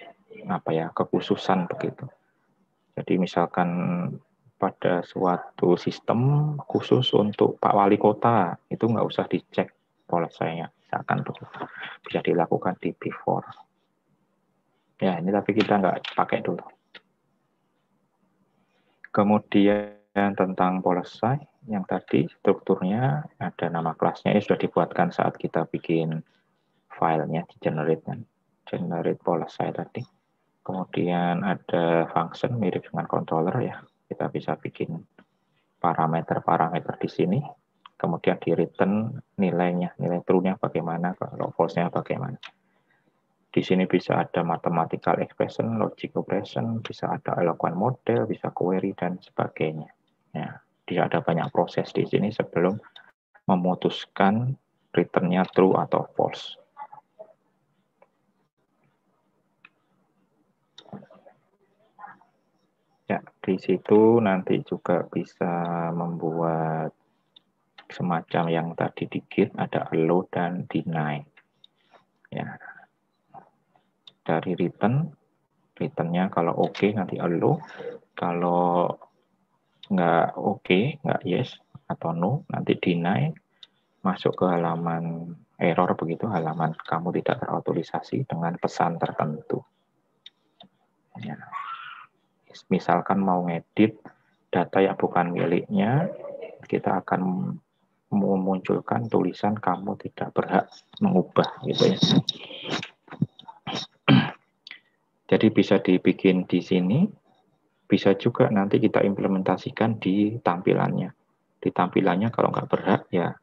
kekhususan begitu. Jadi misalkan pada suatu sistem khusus untuk Pak Wali Kota, itu nggak usah dicek policy-nya, misalkan begitu. Bisa dilakukan di before. Ya, ini tapi kita nggak pakai dulu. Kemudian tentang policy, yang tadi strukturnya ada nama kelasnya, sudah dibuatkan saat kita bikin filenya, di generate policy tadi. Kemudian ada function mirip dengan controller ya. Kita bisa bikin parameter-parameter di sini. Kemudian di return nilainya, nilai true-nya bagaimana, kalau false-nya bagaimana. Di sini bisa ada mathematical expression, logic operation, bisa ada eloquent model, bisa query dan sebagainya. Ya, dia ada banyak proses di sini sebelum memutuskan return-nya true atau false. Ya, di situ nanti juga bisa membuat semacam yang tadi di Git, ada allow dan deny. Ya. Dari return-nya kalau oke nanti allow, kalau nggak oke, nggak yes atau no, nanti deny, masuk ke halaman error begitu, halaman kamu tidak terotorisasi dengan pesan tertentu. Ya. Misalkan mau ngedit data yang bukan miliknya, kita akan memunculkan tulisan kamu tidak berhak mengubah gitu ya. Jadi bisa dibikin di sini, bisa juga nanti kita implementasikan di tampilannya. Di tampilannya kalau nggak berhak ya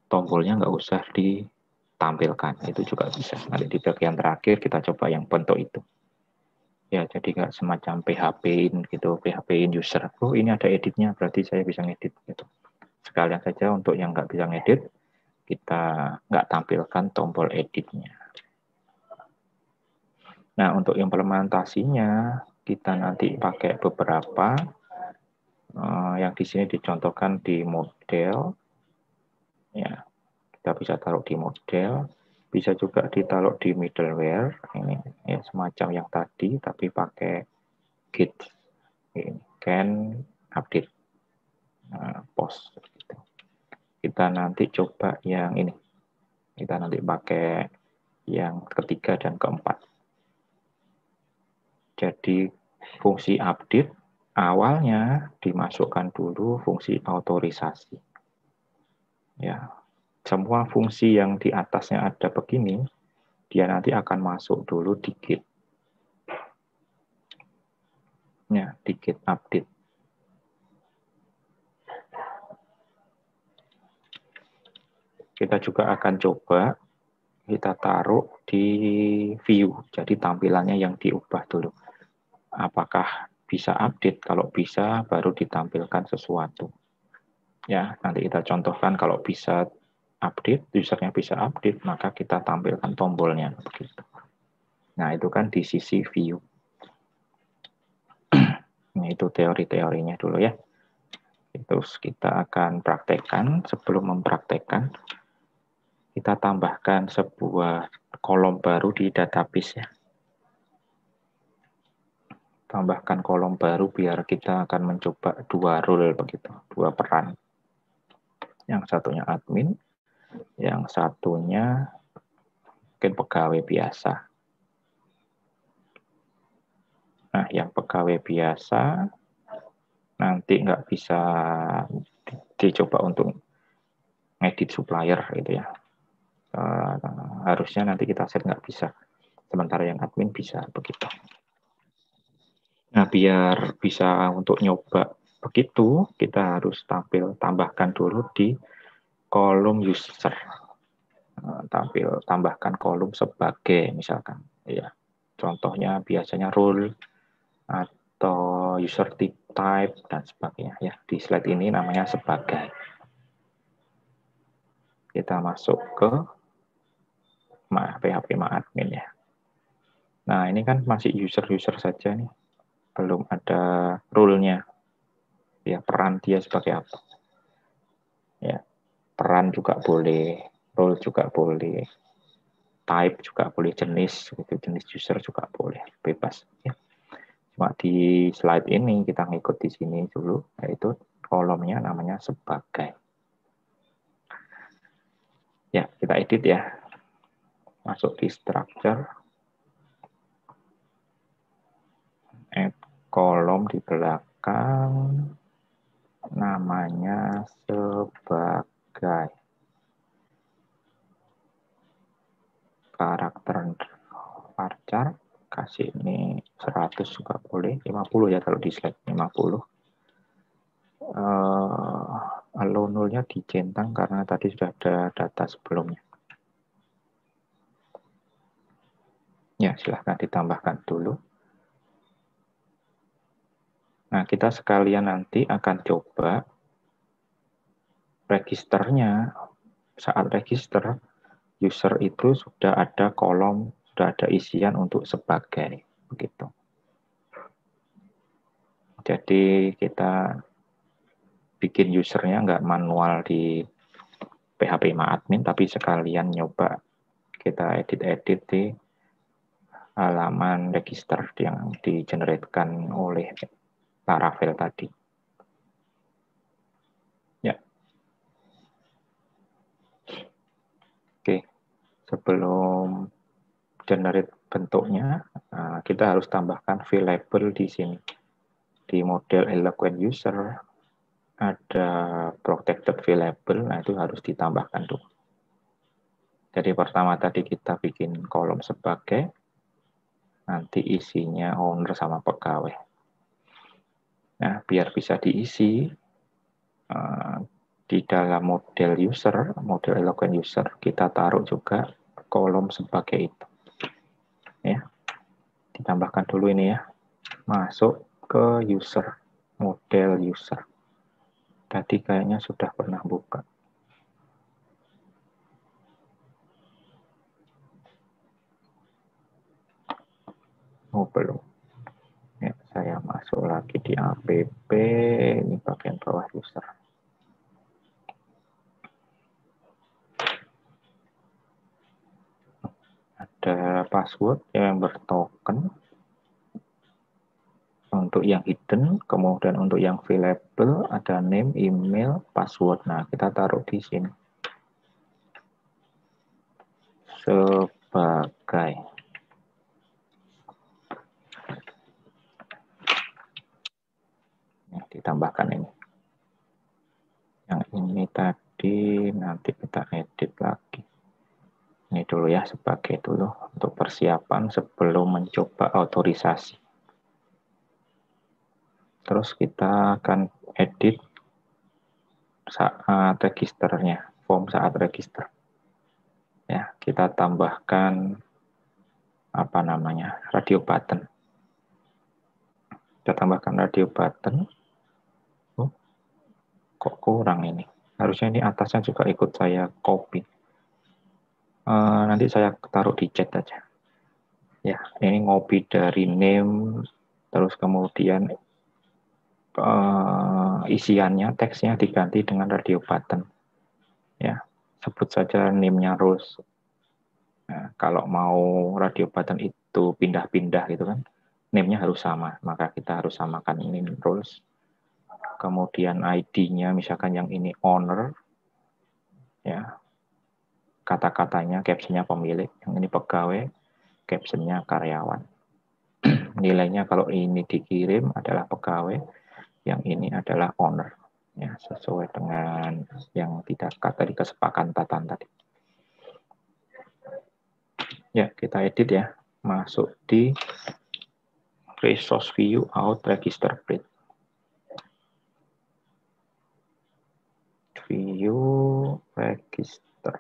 tombolnya nggak usah ditampilkan, itu juga bisa. Nanti di bagian terakhir kita coba yang bentuk itu. Ya, jadi nggak semacam PHP-in gitu, PHP-in user. Oh, ini ada editnya, berarti saya bisa ngedit gitu. Sekalian saja untuk yang nggak bisa ngedit, kita nggak tampilkan tombol editnya. Nah, untuk implementasinya, kita nanti pakai beberapa yang di sini dicontohkan di model. Ya, kita bisa taruh di model. Bisa juga ditaruh di middleware. Ini ya, semacam yang tadi, tapi pakai Git. Ini, can update post. Gitu. Kita nanti coba yang ini. Kita nanti pakai yang ketiga dan keempat. Jadi fungsi update awalnya dimasukkan dulu fungsi otorisasi. Ya, semua fungsi yang di atasnya ada begini, dia nanti akan masuk dulu di Git. Ya, di Git update. Kita juga akan coba kita taruh di view. Jadi tampilannya yang diubah dulu. Apakah bisa update? Kalau bisa, baru ditampilkan sesuatu. Ya, nanti kita contohkan kalau bisa update, usernya bisa update, maka kita tampilkan tombolnya. Begitu. Nah, itu kan di sisi view. Nah, itu teori-teorinya dulu ya. Terus kita akan praktekkan. Sebelum mempraktekkan, kita tambahkan sebuah kolom baru di database ya. Tambahkan kolom baru biar kita akan mencoba dua role begitu, dua peran. Yang satunya admin, yang satunya mungkin pegawai biasa. Nah, yang pegawai biasa nanti nggak bisa dicoba untuk ngedit supplier gitu ya. Harusnya nanti kita set nggak bisa. Sementara yang admin bisa begitu. Nah, biar bisa untuk nyoba begitu, kita harus tambahkan dulu di kolom user. Tambahkan kolom sebagai misalkan. Ya, contohnya biasanya role atau user type dan sebagainya. Ya, di slide ini namanya sebagai. Kita masuk ke PHP admin ya. Nah, ini kan masih user-user saja nih. Belum ada role-nya. Ya, peran dia sebagai apa. Ya, peran juga boleh, role juga boleh, type juga boleh, jenis gitu, jenis user juga boleh, bebas ya. Cuma di slide ini kita ngikut di sini dulu, yaitu kolomnya namanya sebagai. Ya, kita edit ya. Masuk di structure, add kolom di belakang, namanya sebagai. Karakter varchar, kasih ini 100 juga boleh, 50 ya kalau di slide 50. Allow null-nya dicentang karena tadi sudah ada data sebelumnya. Ya, silahkan ditambahkan dulu. Nah, kita sekalian nanti akan coba registernya. Saat register, user itu sudah ada kolom, sudah ada isian untuk sebagai. Begitu. Jadi kita bikin usernya nggak manual di PHP admin, tapi sekalian nyoba kita edit-edit di halaman register yang di-generate-kan oleh Laravel tadi. Ya. Oke, sebelum generate bentuknya, kita harus tambahkan label di sini. Di model Eloquent User, ada protected label, nah itu harus ditambahkan dulu. Jadi pertama tadi kita bikin kolom sebagai, nanti isinya owner sama pegawai. Nah, biar bisa diisi, di dalam model user, model Eloquent User, kita taruh juga kolom sebagai itu. Ya, ditambahkan dulu ini ya. Masuk ke user, model user. Tadi kayaknya sudah pernah buka. Oh, belum. Ya, saya masuk lagi di app, ini bagian bawah user. Ada password yang bertoken. Untuk yang hidden, kemudian untuk yang available, ada name, email, password. Nah, kita taruh di sini. Sebagai. Nah, ditambahkan ini. Yang ini tadi nanti kita edit lagi. Ini dulu ya, sebagai dulu untuk persiapan sebelum mencoba otorisasi. Terus kita akan edit saat registernya, form saat register. Ya, kita tambahkan apa namanya, radio button. Kita tambahkan radio button. Kok kurang ini? Harusnya ini atasnya juga ikut saya copy. Nanti saya taruh di chat aja. Ya, ini ngopi dari name, terus kemudian isiannya, teksnya diganti dengan radio button. Ya, sebut saja name-nya Rose. Nah, kalau mau radio button itu pindah-pindah gitu kan, name-nya harus sama, maka kita harus samakan ini Rose. Kemudian ID-nya misalkan yang ini owner, ya, kata-katanya, caption-nya pemilik, yang ini pegawai, caption-nya karyawan. nilainya kalau ini dikirim adalah pegawai, yang ini adalah owner. Ya, sesuai dengan yang tidak tadi kesepakatan tadi. Ya, kita edit ya. Masuk di resource view out register plate. View register.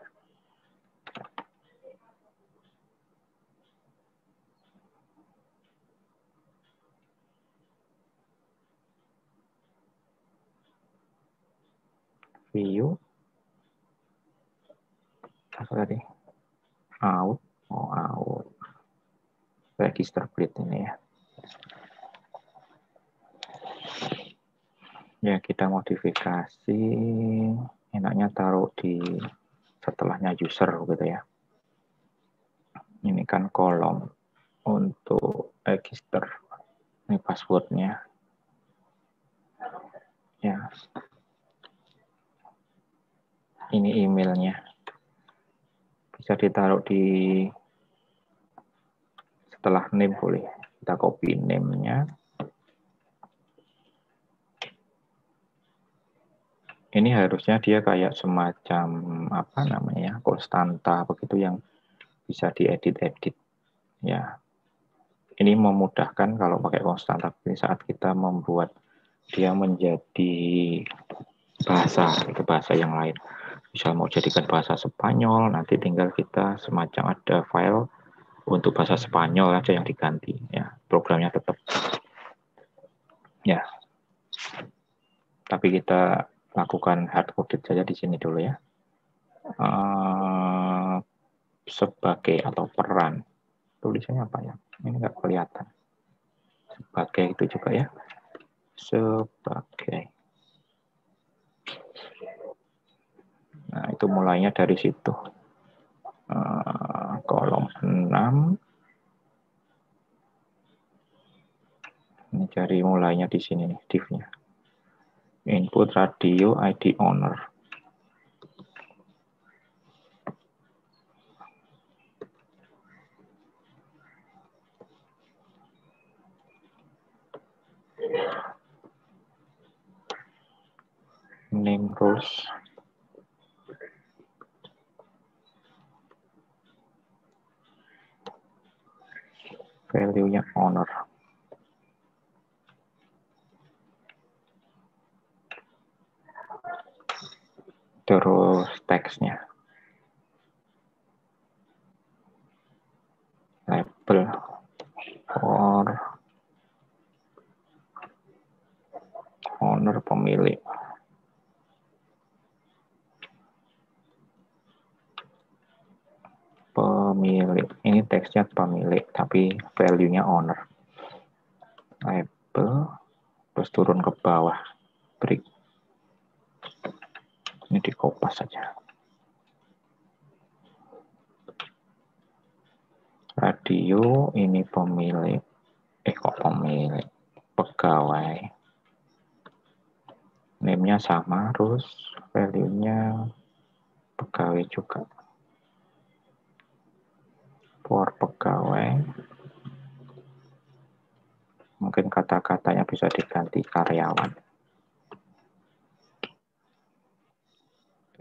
View apa tadi? Out. Oh, out. Register plate ini ya. Ya, kita modifikasi. Enaknya taruh di setelahnya user gitu ya. Ini kan kolom untuk register. Ini passwordnya. Ya. Ini emailnya. Bisa ditaruh di setelah name boleh. Kita copy name-nya. Ini harusnya dia kayak semacam apa namanya, konstanta begitu yang bisa diedit-edit. Ya. Ini memudahkan kalau pakai konstanta saat kita membuat dia menjadi bahasa yang lain. Bisa mau jadikan bahasa Spanyol, nanti tinggal kita semacam ada file untuk bahasa Spanyol aja yang diganti. Ya, programnya tetap. Ya. Tapi kita lakukan hard coded saja di sini dulu ya. Sebagai atau peran. Tulisannya apa ya? Ini nggak kelihatan. Sebagai itu juga ya. Sebagai. Nah, itu mulainya dari situ. Kolom 6. Ini cari mulainya di sini nih, div-nya. Input radio ID owner. Name rules. Value-nya owner. Terus teksnya. Label or owner pemilik. Pemilik. Ini teksnya pemilik, tapi value-nya owner. Label. Terus turun ke bawah. Break. Ini dikopas saja. Radio ini pemilik. Kok pemilik? Pegawai. Name-nya sama, terus value-nya pegawai juga. For pegawai. Mungkin kata-katanya bisa diganti karyawan.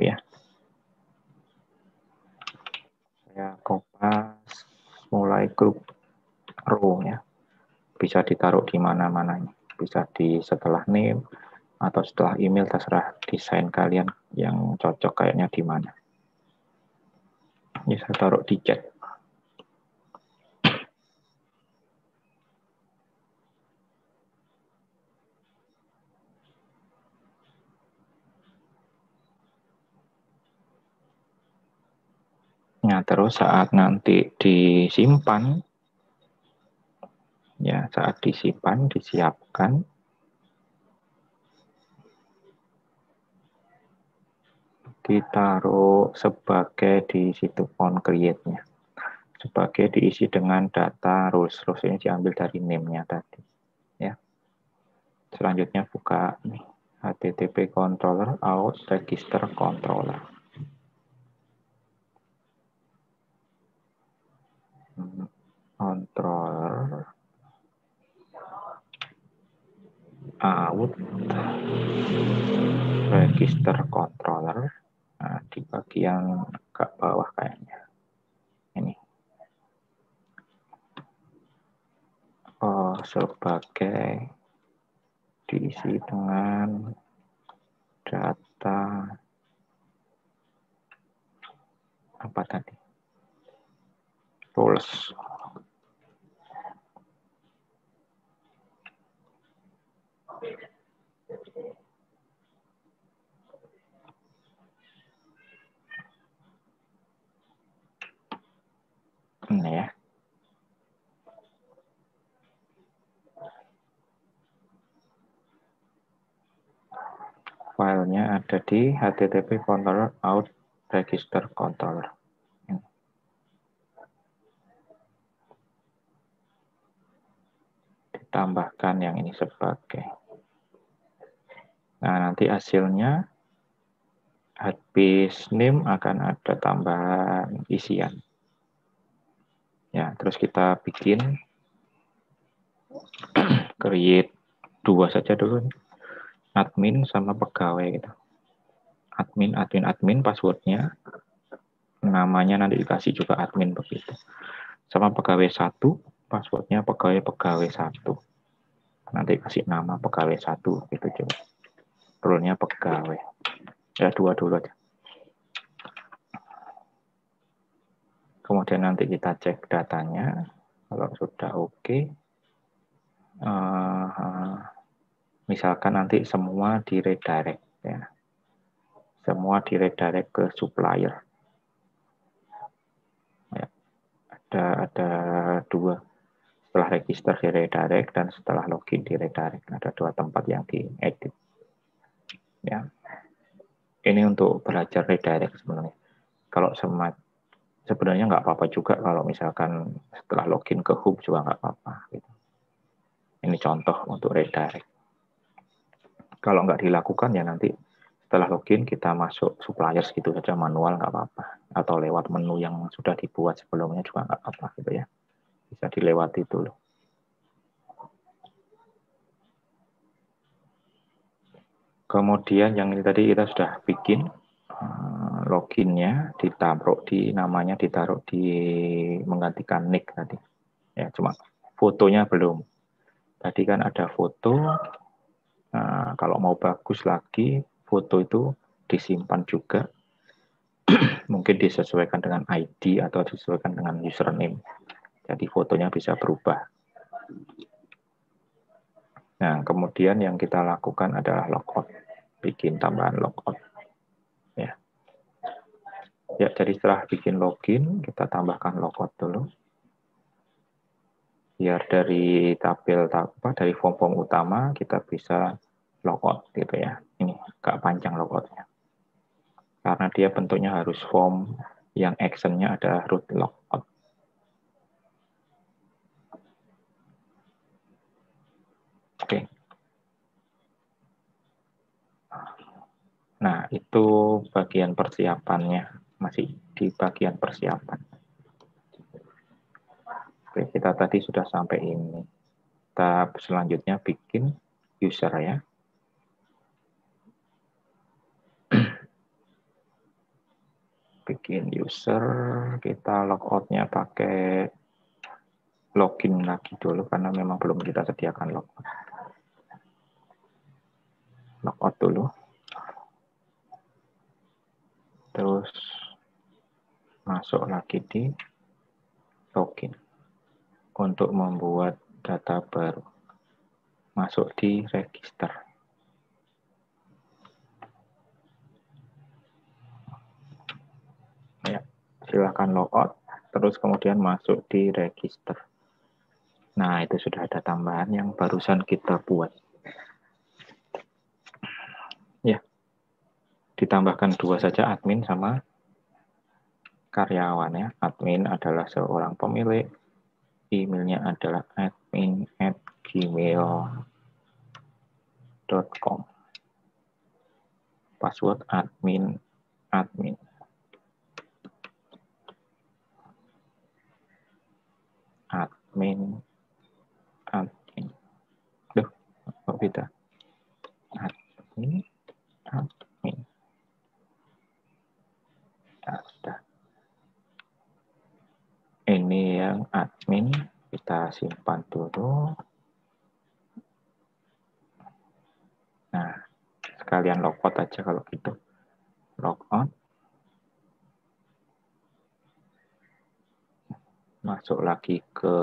Ya. Saya kopas mulai grup row ya. Bisa ditaruh di mana-mananya. Bisa di setelah name atau setelah email, terserah desain kalian yang cocok kayaknya di mana. Ini saya taruh di chat. Nah, terus saat nanti disimpan, ya saat disimpan, disiapkan, ditaruh sebagai di situ on create-nya. Sebagai diisi dengan data rules. Rules ini diambil dari name-nya tadi. Ya. Selanjutnya buka nih, HTTP controller out register controller. Controller out register controller. Nah, di bagian ke bawah kayaknya. Ini. Oh, sebagai diisi dengan data apa tadi? Rules. Ini ya. Filenya ada di http controller out register controller. Ditambahkan yang ini sebagai. Nah, nanti hasilnya habis name akan ada tambahan isian. Ya, terus kita bikin create 2 saja dulu. Admin sama pegawai gitu. Admin, passwordnya. Namanya nanti dikasih juga admin begitu. Sama pegawai 1, passwordnya pegawai 1. Nanti kasih nama pegawai 1 gitu coba. Role-nya pegawai. Ya 2 dulu aja. Kemudian nanti kita cek datanya. Kalau sudah oke. Misalkan nanti semua di redirect ya. Semua di redirect ke supplier. Ya. Ada 2. Setelah register di redirect dan setelah login di redirect. Ada 2 tempat yang diedit. Ya. Ini untuk belajar redirect sebenarnya. Kalau sebenarnya nggak apa-apa juga kalau misalkan setelah login ke hub juga nggak apa-apa. Gitu. Ini contoh untuk redirect. Kalau nggak dilakukan ya nanti setelah login kita masuk suppliers gitu saja manual nggak apa-apa. Atau lewat menu yang sudah dibuat sebelumnya juga nggak apa-apa gitu ya. Bisa dilewati dulu. Kemudian yang ini tadi kita sudah bikin loginnya ditaruh di namanya ditaruh di menggantikan nick tadi. Ya cuma fotonya belum. Tadi kan ada foto. Nah, kalau mau bagus lagi, foto itu disimpan juga. Mungkin disesuaikan dengan ID atau disesuaikan dengan username. Jadi fotonya bisa berubah. Nah, kemudian yang kita lakukan adalah logout. Bikin tambahan logout. Ya. Ya, jadi setelah bikin login, kita tambahkan logout dulu. Biar dari tabel dari form-form utama kita bisa logout gitu ya. Ini agak panjang logoutnya. Karena dia bentuknya harus form yang action-nya ada root logout. Oke. Nah, itu bagian persiapannya. Masih di bagian persiapan. Oke, kita tadi sudah sampai ini. Tahap selanjutnya bikin user ya. Bikin user, kita logout-nya pakai login lagi dulu karena memang belum kita sediakan logout. Logout dulu. Terus masuk lagi di login untuk membuat data baru. Masuk di register. Ya, silakan logout, terus kemudian masuk di register. Nah, itu sudah ada tambahan yang barusan kita buat. Ya, ditambahkan 2 saja admin sama karyawan ya. Admin adalah seorang pemilik, emailnya adalah admin@gmail.com. Password admin. Admin. Duh, kok beda? yang admin kita simpan dulu. Nah, sekalian logout aja kalau gitu. Logout. Masuk lagi ke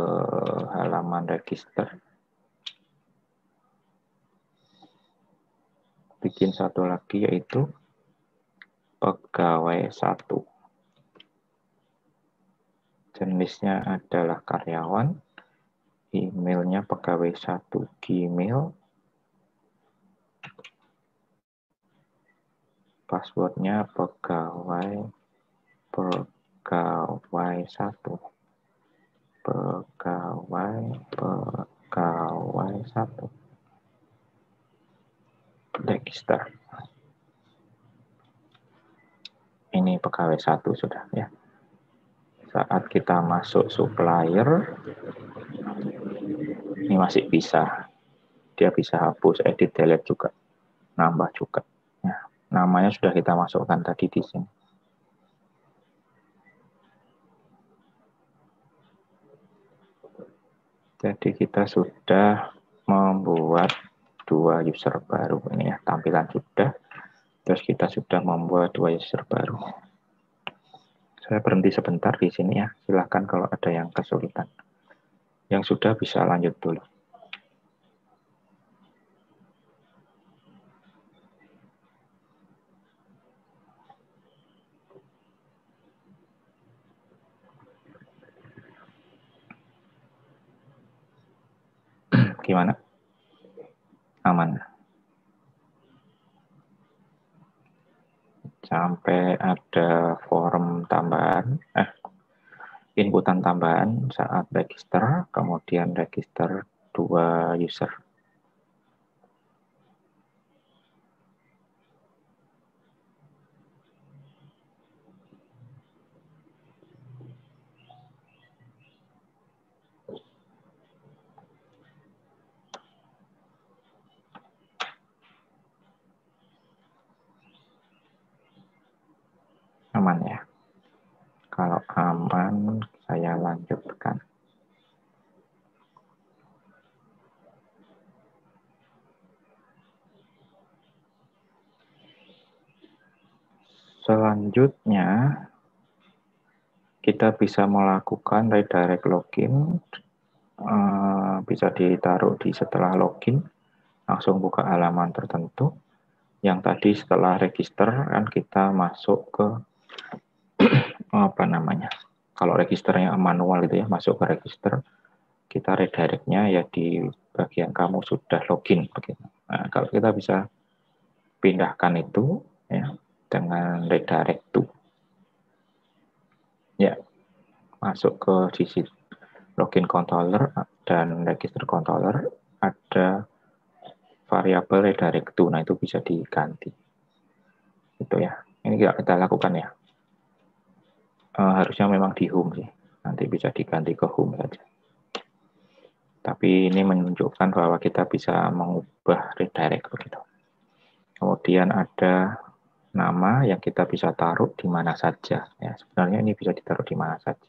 halaman register. Bikin satu lagi yaitu pegawai 1. Jenisnya adalah karyawan. Emailnya pegawai 1 Gmail. Passwordnya pegawai 1. Pegawai 1. Register. Ini pegawai 1 sudah ya. Saat kita masuk supplier, ini masih bisa. Dia bisa hapus, edit, delete juga. Nambah juga. Ya, namanya sudah kita masukkan tadi di sini. Jadi kita sudah membuat 2 user baru. Ini ya, tampilan sudah. Terus kita sudah membuat 2 user baru. Saya berhenti sebentar di sini ya. Silahkan kalau ada yang kesulitan. Yang sudah bisa lanjut dulu. Gimana? Aman. Sampai ada form tambahan, inputan tambahan saat register, kemudian register 2 user. Aman ya. Kalau aman, saya lanjutkan. Selanjutnya, kita bisa melakukan redirect login. Bisa ditaruh di setelah login, langsung buka halaman tertentu. Yang tadi setelah register, kan kita masuk ke apa namanya? Kalau registernya manual itu ya, masuk ke register, kita redirect-nya ya di bagian kamu sudah login begitu. Nah, kalau kita bisa pindahkan itu ya dengan redirect to. Ya, masuk ke sisi login controller dan register controller ada variabel redirect to. Nah, itu bisa diganti. Itu ya. Ini kita lakukan ya. Harusnya memang di home sih. Nanti bisa diganti ke home saja. Tapi ini menunjukkan bahwa kita bisa mengubah redirect begitu. Kemudian ada nama yang kita bisa taruh di mana saja. Ya, sebenarnya ini bisa ditaruh di mana saja.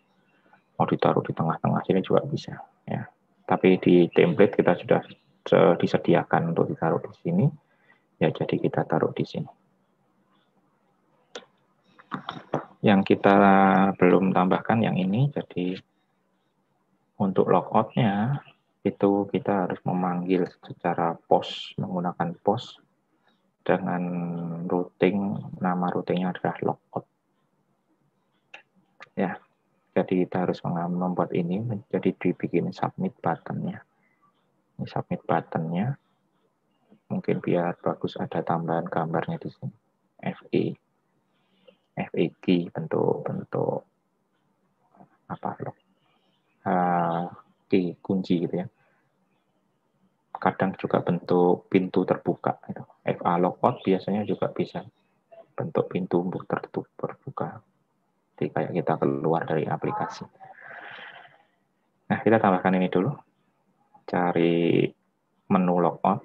Mau ditaruh di tengah-tengah sini juga bisa. Ya. Tapi di template kita sudah disediakan untuk ditaruh di sini. Ya, jadi kita taruh di sini. Yang kita belum tambahkan yang ini, jadi untuk logout-nya itu kita harus memanggil secara post, menggunakan post dengan routing, nama routingnya adalah logout. Ya, jadi kita harus membuat ini menjadi dibikin submit button-nya. Ini submit button-nya, mungkin biar bagus ada tambahan gambarnya di sini. FAQ bentuk apa loh? Kunci gitu ya. Kadang juga bentuk pintu terbuka gitu. FA logout biasanya juga bisa bentuk pintu terbuka. Jadi kayak kita keluar dari aplikasi. Nah, kita tambahkan ini dulu. Cari menu logout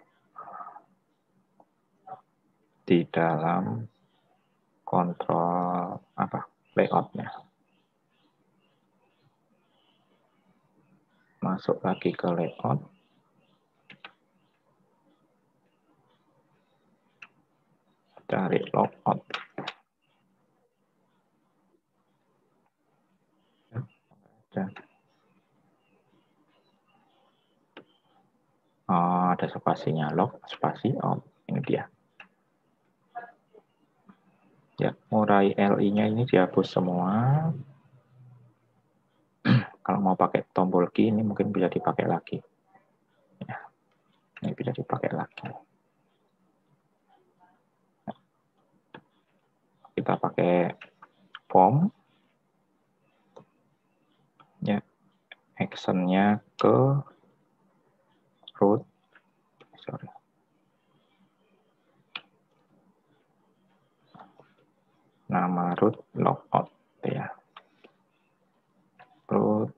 di dalam kontrol layout-nya. masuk lagi ke layout. Cari logout. Oh, ada spasinya, log, spasi, out. Ini dia. Ya, urai LI-nya ini dihapus semua. Kalau mau pakai tombol key ini mungkin bisa dipakai lagi. Ya, ini bisa dipakai lagi. Kita pakai form. Ya, action-nya ke root. Sorry. Nama root logout ya. Root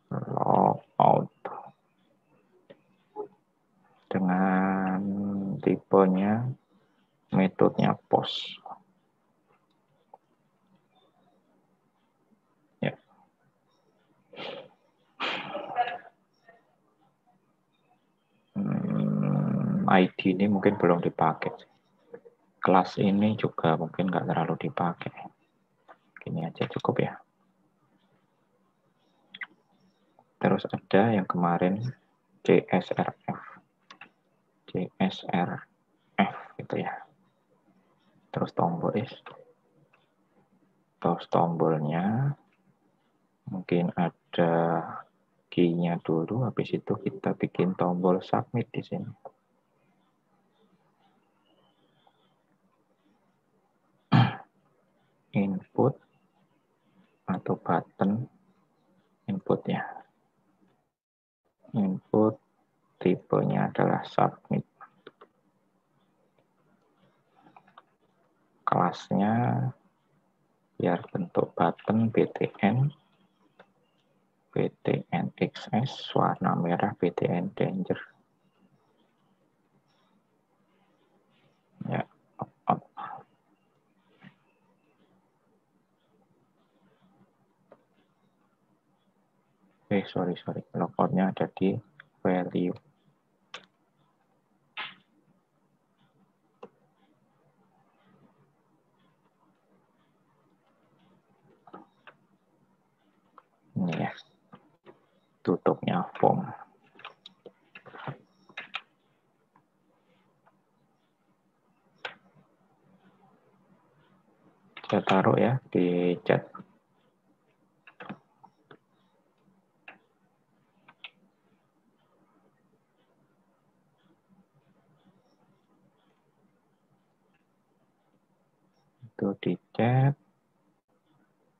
logout dengan tipenya metodenya post. Ya. ID ini mungkin belum dipakai. Kelas ini juga mungkin nggak terlalu dipakai. Gini aja cukup ya. Terus ada yang kemarin CSRF. CSRF gitu ya. Terus tombol is. Terus tombolnya mungkin ada key-nya dulu, habis itu kita bikin tombol submit di sini. Input atau button input ya. Input tipenya adalah submit. Kelasnya biar bentuk button BTN, BTN XS, warna merah BTN Danger. Ya, up. Sorry, logoutnya ada di value. Ini ya, tutupnya form. Saya taruh ya di chat. Itu di chat.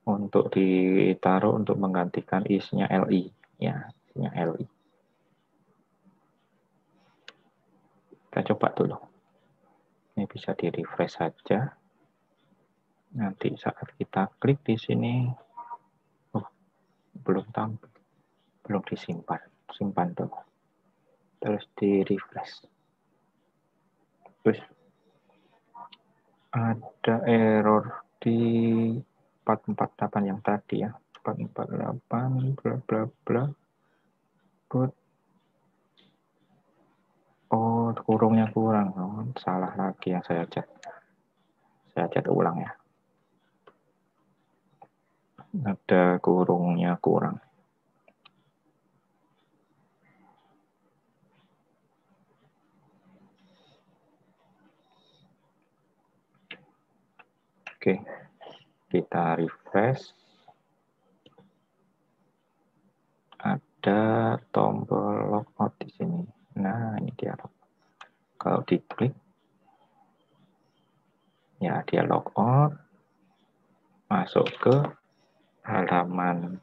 Untuk ditaruh untuk menggantikan is-nya LI. Ya, is-nya LI. Kita coba dulu. Ini bisa di-refresh saja. Nanti saat kita klik di sini, belum tampil, belum disimpan. Simpan dulu. Terus di-refresh. Terus ada error di 448 yang tadi ya. 448 bla bla bla. Oh, kurungnya kurang. Oh, salah lagi yang saya cat. Saya cat ulang ya. Ada kurungnya kurang. Oke, kita refresh. Ada tombol logout di sini. Nah, ini dia. Kalau diklik, ya dia logout. Masuk ke halaman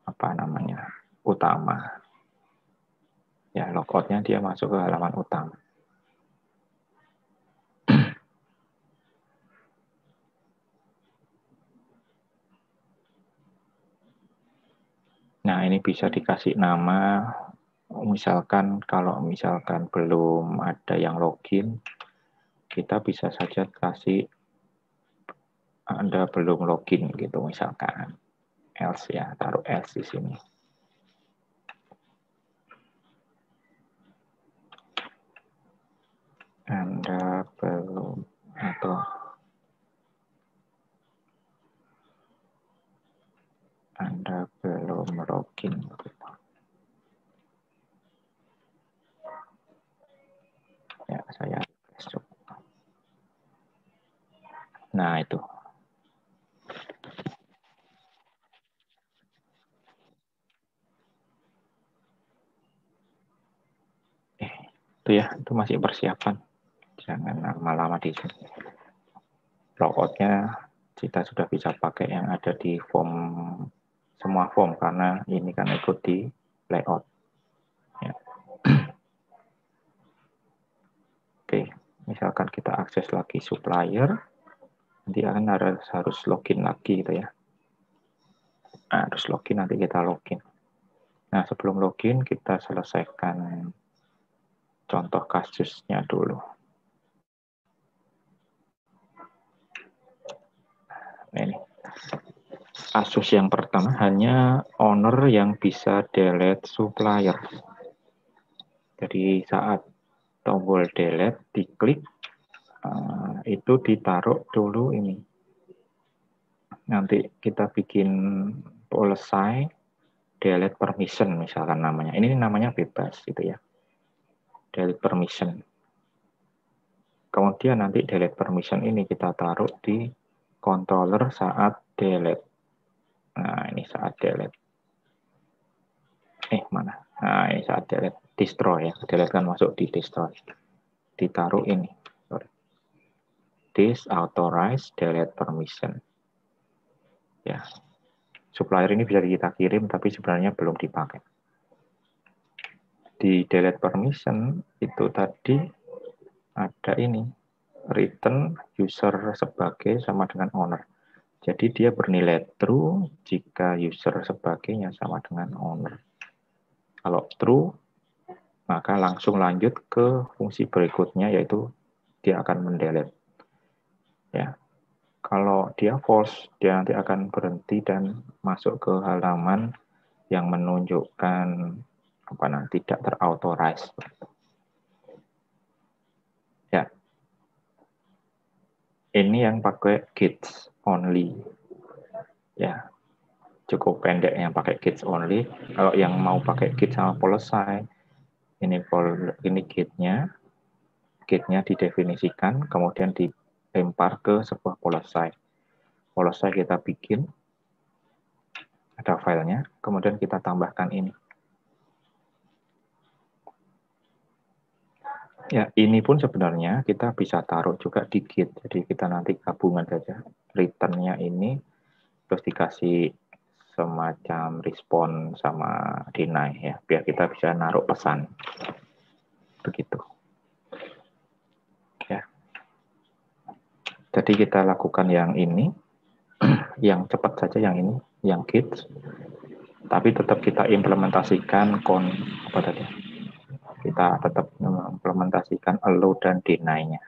apa namanya utama. Ya, logoutnya dia masuk ke halaman utama. Nah, ini bisa dikasih nama. Misalkan kalau misalkan belum ada yang login, kita bisa saja kasih Anda belum login gitu misalkan. else ya, taruh else di sini. Anda belum atau Anda belum login. Ya, saya coba. Nah, itu. Itu ya, itu masih persiapan. Jangan lama-lama di sini. Logoutnya kita sudah bisa pakai yang ada di form, semua form, karena ini kan ikut di layout. Ya. Oke, misalkan kita akses lagi supplier, nanti akan harus login lagi gitu ya. Nah, harus login, nanti kita login. Nah, sebelum login kita selesaikan contoh kasusnya dulu. Ini kasus yang pertama, hanya owner yang bisa delete supplier. Jadi saat tombol delete diklik, itu ditaruh dulu ini. Nanti kita bikin policy delete permission misalkan namanya. Ini namanya bebas gitu ya. Delete permission. Kemudian nanti delete permission ini kita taruh di controller saat delete. Nah, ini saat delete. Mana? Nah, ini saat delete. Destroy ya. Delete kan masuk di destroy. Ditaruh ini. Sorry. Disauthorize delete permission. Ya. Supplier ini bisa kita kirim, tapi sebenarnya belum dipakai. Di delete permission, itu tadi ada ini. Return user sebagai sama dengan owner. Jadi dia bernilai true jika user sebagainya sama dengan owner. Kalau true, maka langsung lanjut ke fungsi berikutnya, yaitu dia akan mendelete. Ya. Kalau dia false, dia nanti akan berhenti dan masuk ke halaman yang menunjukkan tidak terauthorize. Ya. Ini yang pakai gets only. Ya. Cukup pendek yang pakai gets only. Kalau yang mau pakai gets sama policy, ini gate-nya. Gate-nya didefinisikan, kemudian dilempar ke sebuah policy. Policy kita bikin, ada filenya, kemudian kita tambahkan ini. Ya, ini pun sebenarnya kita bisa taruh juga di git. Jadi kita nanti gabungan saja. Return-nya ini, terus dikasih semacam respon sama deny ya, biar kita bisa naruh pesan. Begitu. Ya. Jadi kita lakukan yang ini, yang cepat saja yang ini, yang git. Tapi tetap kita implementasikan kita tetap mengimplementasikan allow dan deny-nya.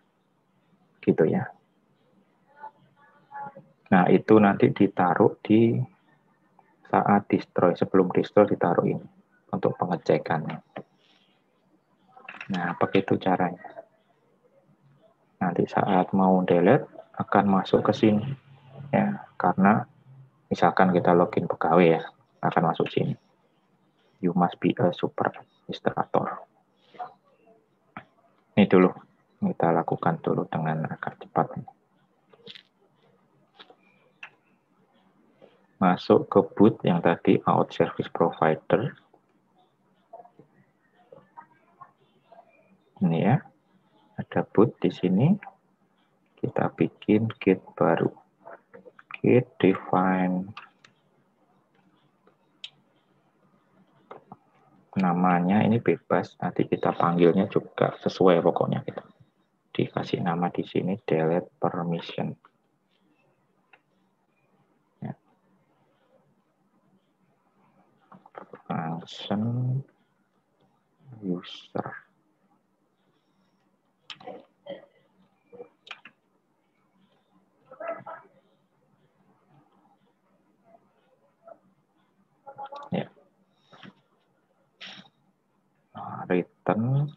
Gitu ya. Nah, itu nanti ditaruh di saat destroy, sebelum destroy ditaruh ini untuk pengecekannya. Nah, begitu caranya. Nanti saat mau delete akan masuk ke sini. Ya, karena misalkan kita login pegawai ya, akan masuk sini. You must be a super administrator. Ini dulu, kita lakukan dulu dengan agak cepat. Masuk ke boot yang tadi, out service provider. Ini ya, ada boot di sini. Kita bikin git baru. Git define. Namanya ini bebas, nanti kita panggilnya juga sesuai pokoknya kita. Dikasih nama di sini delete permission. Ya. Function user. button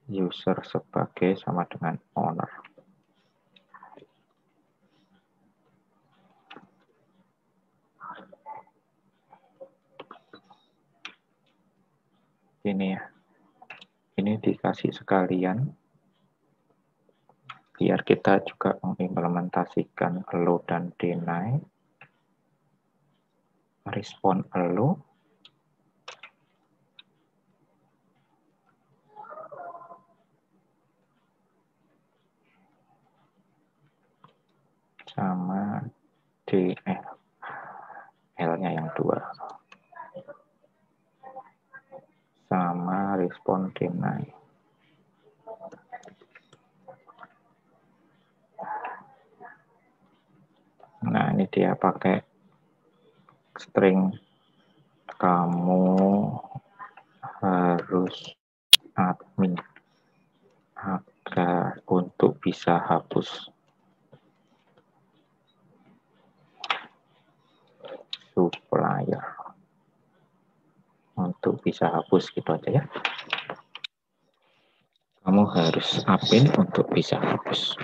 user sebagai sama dengan owner. Ini ya, ini dikasih sekalian biar kita juga mengimplementasikan allow dan deny, respon allow, sama L-nya yang 2, sama respon deny. Nah, ini dia pakai string kamu harus admin agar untuk bisa hapus supplier. Untuk bisa hapus gitu aja ya. Kamu harus admin untuk bisa hapus.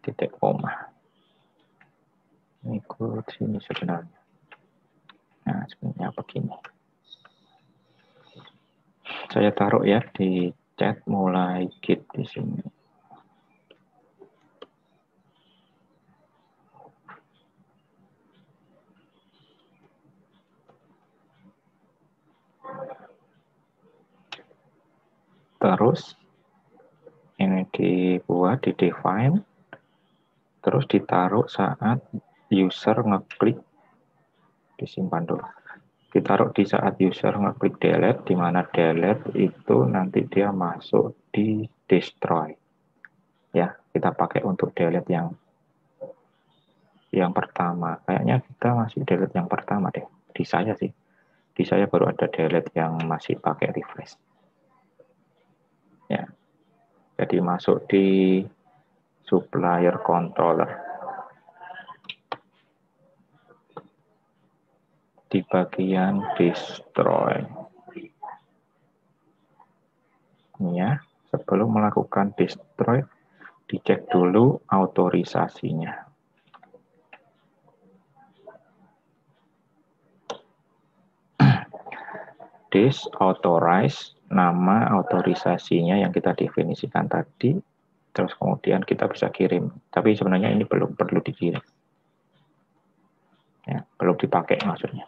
Titik koma. Ikut sini sebenarnya. Nah, sebenarnya begini. Saya taruh ya di chat mulai git di sini. Terus ini dibuat, di define, terus ditaruh saat user ngeklik, disimpan dulu. Ditaruh di saat user ngeklik delete, di mana delete itu nanti dia masuk di destroy. Ya, kita pakai untuk delete yang pertama. Kayaknya kita masih delete yang pertama deh. Di saya sih. Di saya baru ada delete yang masih pakai refresh. Ya. Jadi masuk di supplier controller. Di bagian destroy. Ya, sebelum melakukan destroy, dicek dulu autorisasinya. This authorize, nama autorisasinya yang kita definisikan tadi, terus kemudian kita bisa kirim. Tapi sebenarnya ini belum perlu dikirim. Ya, belum dipakai maksudnya.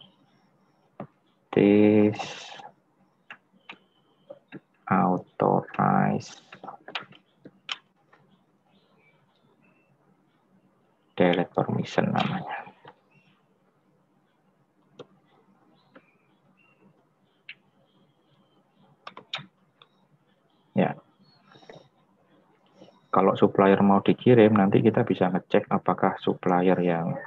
This authorize delete permission namanya. Ya. Kalau supplier mau dikirim, nanti kita bisa ngecek apakah supplier yang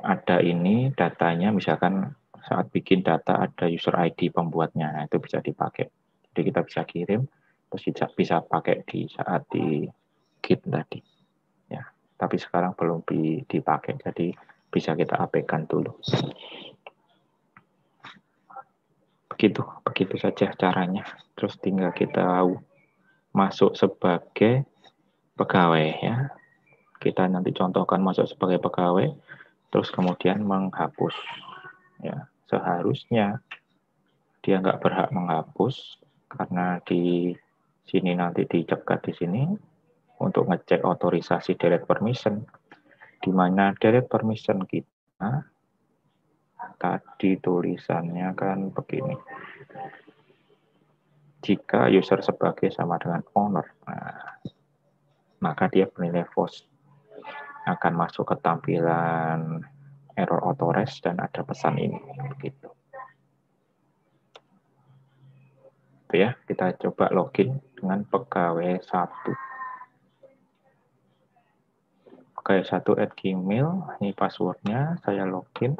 ada ini datanya, misalkan saat bikin data ada user ID pembuatnya, nah itu bisa dipakai. Jadi kita bisa kirim, terus bisa pakai di saat di Git tadi. Ya, tapi sekarang belum dipakai, jadi bisa kita abaikan dulu. Begitu saja caranya. Terus tinggal kita masuk sebagai pegawai ya. Kita nanti contohkan masuk sebagai pegawai, terus kemudian menghapus. Ya, seharusnya dia nggak berhak menghapus karena di sini nanti dicegat di sini untuk ngecek otorisasi delete permission, di mana delete permission kita tadi tulisannya kan begini. Jika user sebagai sama dengan owner, nah, maka dia bernilai false. Akan masuk ke tampilan error authorize dan ada pesan ini. Begitu. Ya, kita coba login dengan pegawai 1. Pegawai 1 @gmail, ini passwordnya, saya login.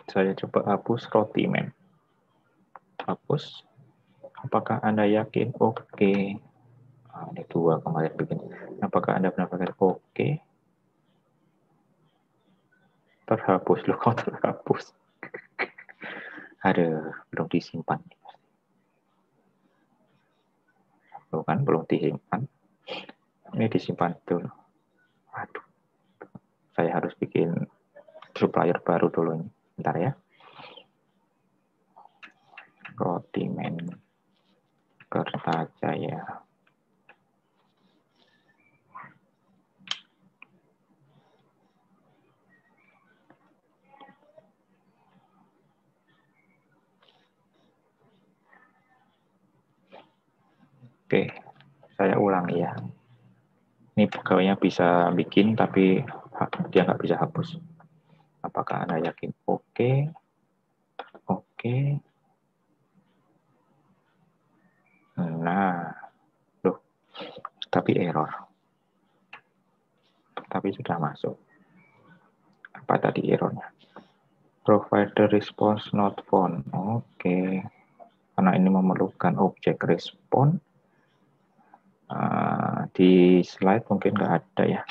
Saya coba hapus Rotiman. Hapus. Apakah Anda yakin? Oke. Nah, ini 2 kemarin bikin. Apakah Anda benar-benar oke? Terhapus. Loh, kok terhapus? Aduh, belum disimpan. Loh kan, belum disimpan. Ini disimpan dulu. Aduh. Saya harus bikin supplier baru dulu ini. Bentar ya. Rotiman Kertajaya. Oke, saya ulangi ya. Ini pegawainya bisa bikin, tapi dia nggak bisa hapus. Apakah Anda yakin? Oke. Oke. Nah, loh, tapi error. Tapi sudah masuk. Apa tadi errornya? Provider response not found. Oke. Karena ini memerlukan objek respon. Di slide mungkin nggak ada ya.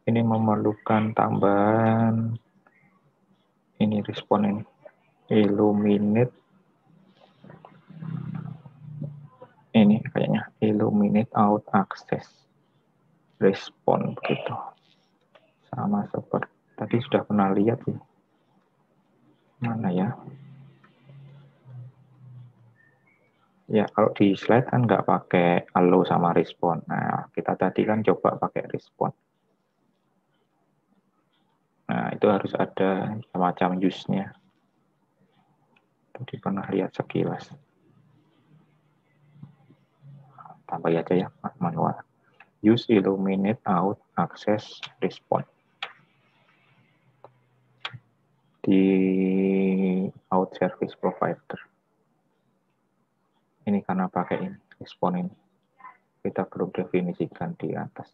Ini memerlukan tambahan ini respon ini. Illuminate. Ini kayaknya illuminate out access respon begitu. Sama seperti tadi sudah pernah lihat ya. Mana ya? Ya, kalau di slide kan nggak pakai allow sama respon. Nah, kita tadi kan coba pakai respon. Nah, itu harus ada semacam use-nya. Tadi pernah lihat sekilas. Tambah aja ya, manual. Use illuminate out access respon. Di out service provider. Ini karena pakai ini, respon ini. Kita belum definisikan di atas.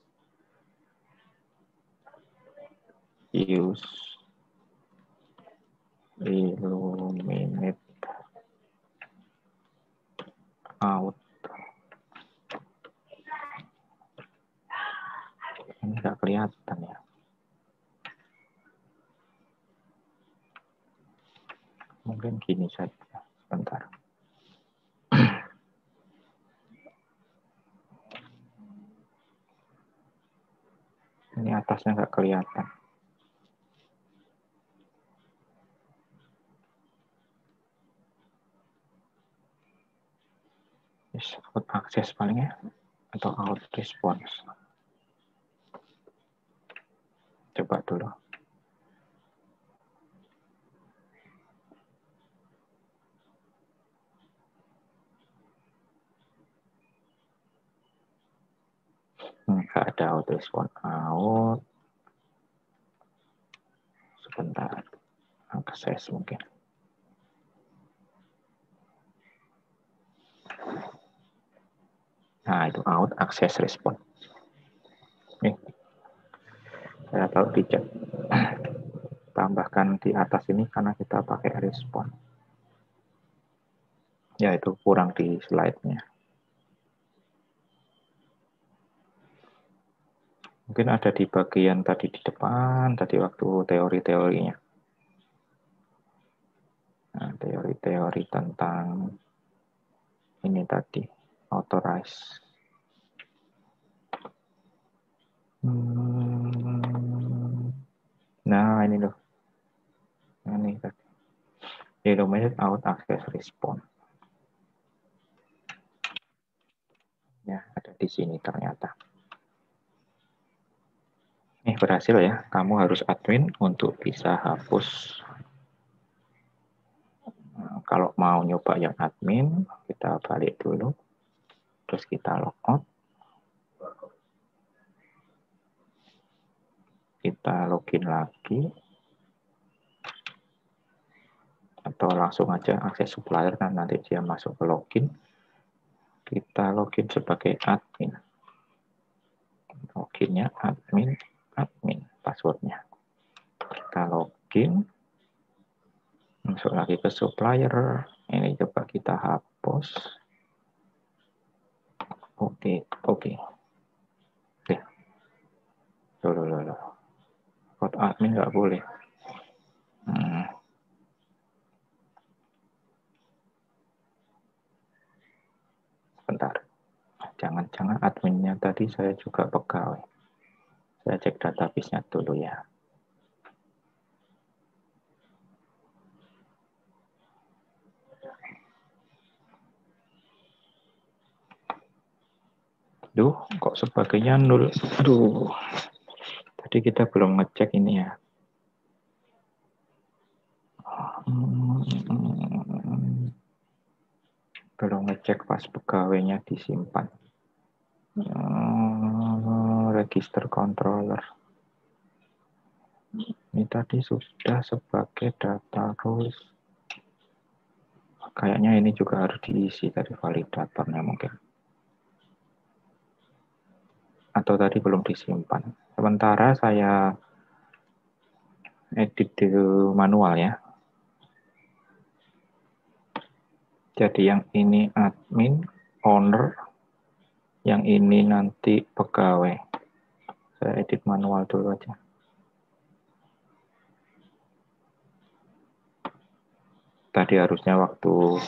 Use illuminate out. Ini nggak kelihatan ya. Mungkin gini saja. Sebentar. Ini atasnya nggak kelihatan. Out access palingnya atau out response. Coba dulu. Nggak ada out response. Out. Sebentar. Access mungkin. Nah, itu out access respon. Nih. Saya tahu di chat. Tambahkan di atas ini karena kita pakai respon. Ya, itu kurang di slide-nya. Mungkin ada di bagian tadi di depan, tadi waktu teori-teorinya. Nah, teori-teori tentang ini tadi, authorize. Nah, ini loh. Ini tadi. Illuminate out access response. Ya, ada di sini ternyata. Ini berhasil ya. Kamu harus admin untuk bisa hapus. Nah, kalau mau nyoba yang admin, kita balik dulu. Terus kita logout. Kita login lagi. Atau langsung aja akses supplier, kan nanti dia masuk ke login. Kita login sebagai admin. Loginnya admin, passwordnya. Kita login. Masuk lagi ke supplier. Ini coba kita hapus. Oke. Loh. Code admin nggak boleh. Bentar. Jangan-jangan adminnya tadi saya juga pegawai. Saya cek database-nya dulu ya. Duh, kok sebagainya 0. Aduh. Tadi kita belum ngecek ini ya. Belum ngecek pas pegawainya disimpan. Register controller. Ini tadi sudah sebagai data rules. Kayaknya ini juga harus diisi dari validatornya mungkin. Atau tadi belum disimpan. Sementara saya edit di manual ya. Jadi yang ini admin, owner, yang ini nanti pegawai. Saya edit manual dulu aja. Tadi harusnya waktu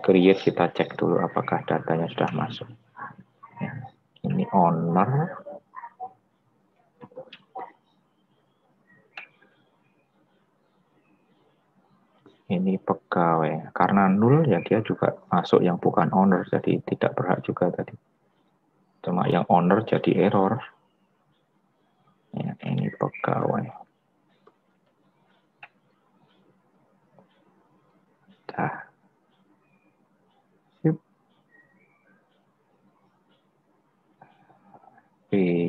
create kita cek dulu apakah datanya sudah masuk. Ya, ini owner. Ini pegawai. Karena 0 ya dia juga masuk yang bukan owner. Jadi tidak berhak juga tadi. Cuma yang owner jadi error. Ya, ini pegawai. Nah.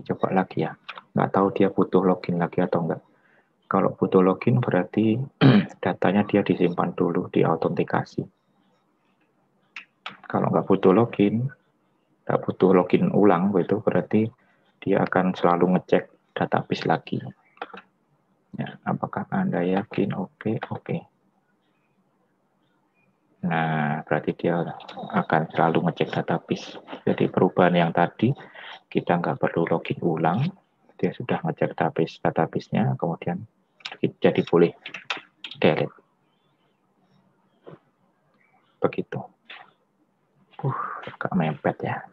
Coba lagi ya. Nggak tahu dia butuh login lagi atau enggak. Kalau butuh login berarti datanya dia disimpan dulu, diautentikasi. Kalau nggak butuh login ulang, itu berarti dia akan selalu ngecek database lagi. Ya, apakah Anda yakin? Oke. Nah, berarti dia akan selalu ngecek database. Jadi perubahan yang tadi, kita nggak perlu login ulang. Dia sudah ngecek database-nya, kemudian jadi boleh delete. Begitu. Agak mepet ya.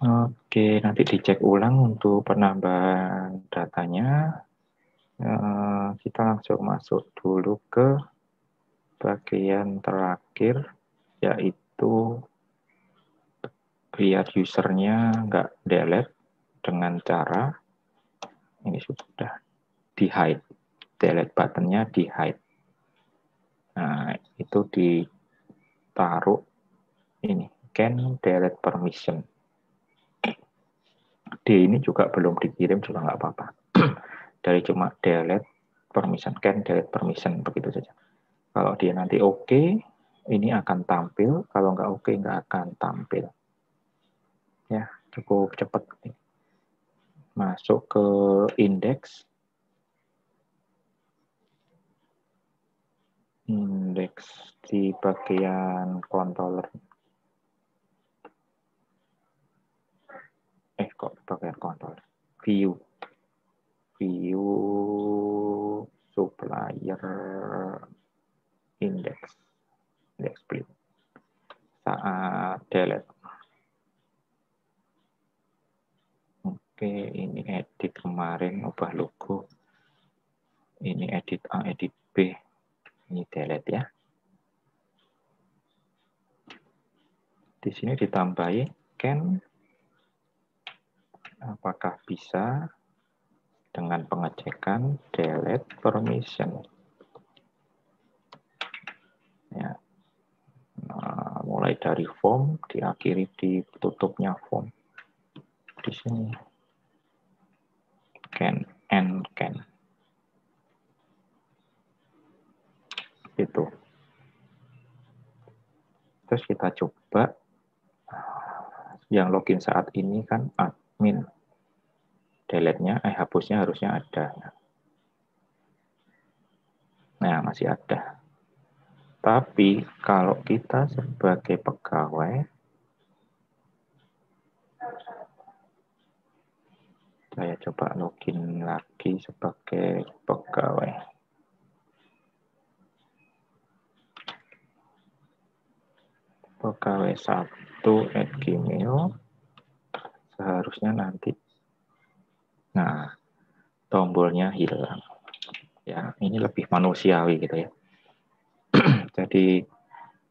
Oke, nanti dicek ulang untuk penambahan datanya. Kita langsung masuk dulu ke bagian terakhir, yaitu biar usernya nggak delete dengan cara ini sudah di hide, delete buttonnya di hide. Nah, itu ditaruh ini can delete permission. D ini juga belum dikirim juga nggak apa-apa. Dari cuma delete permission, can delete permission, begitu saja. Kalau dia nanti oke, ini akan tampil. Kalau nggak oke, nggak akan tampil. Ya, cukup cepat. Masuk ke indeks. Indeks di bagian controller. Kok bagian controller? View supplier index split. Saat delete. Oke, ini edit kemarin, ubah logo. Ini edit A, edit B. Ini delete ya. Di sini ditambahi can. Apakah bisa dengan pengecekan delete permission. Ya. Nah, mulai dari form, diakhiri di tutupnya form. Di sini can and can. Itu. Terus kita coba yang login saat ini kan admin. Delete-nya, hapusnya harusnya ada. Nah, masih ada. Tapi kalau kita sebagai pegawai, saya coba login lagi sebagai pegawai. Pegawai 1@gmail, seharusnya nanti. Nah, tombolnya hilang. Ya, ini lebih manusiawi gitu ya. Jadi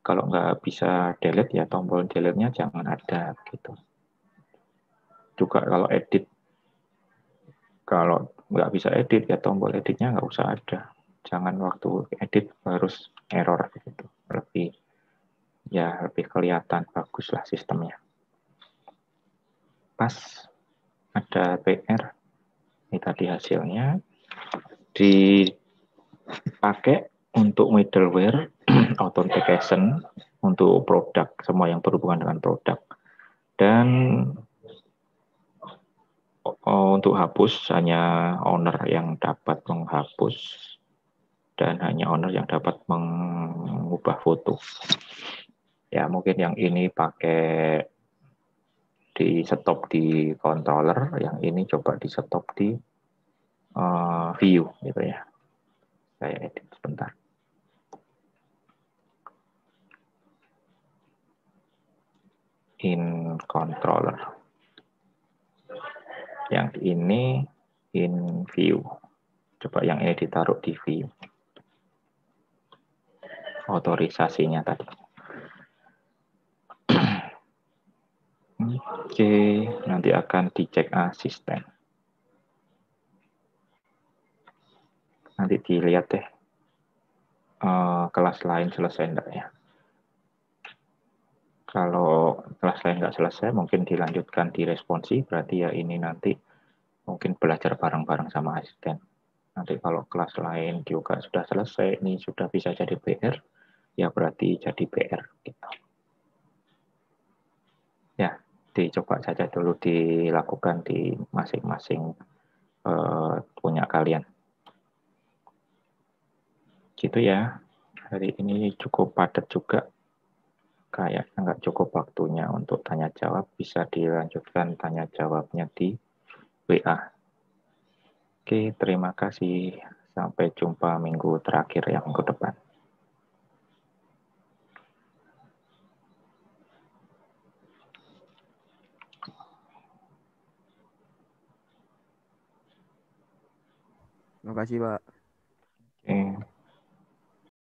kalau nggak bisa delete ya tombol delete-nya jangan ada gitu. Juga kalau nggak bisa edit ya tombol editnya nggak usah ada. Jangan waktu edit harus error gitu. Lebih kelihatan bagus lah sistemnya. Pas ada PR, ini tadi hasilnya dipakai untuk middleware authentication untuk produk, semua yang berhubungan dengan produk. Dan untuk hapus hanya owner yang dapat menghapus dan hanya owner yang dapat mengubah foto. Ya mungkin yang ini pakai di stop di controller, yang ini coba di stop di view gitu ya. Saya edit sebentar. In controller. Yang ini in view. Coba yang ini ditaruh di view. Otorisasinya tadi. Oke, nanti akan dicek asisten. Nanti dilihat deh kelas lain selesai enggak ya. Kalau kelas lain nggak selesai, mungkin dilanjutkan di responsi, berarti ya ini nanti mungkin belajar bareng-bareng sama asisten. Nanti kalau kelas lain juga sudah selesai, ini sudah bisa jadi PR, ya berarti jadi PR. Gitu. Ya, dicoba saja dulu dilakukan di masing-masing punya kalian. Gitu ya, hari ini cukup padat juga. Kayaknya nggak cukup waktunya untuk tanya jawab, bisa dilanjutkan tanya jawabnya di WA. Oke, terima kasih. Sampai jumpa minggu terakhir ya, minggu depan. Terima kasih, Pak.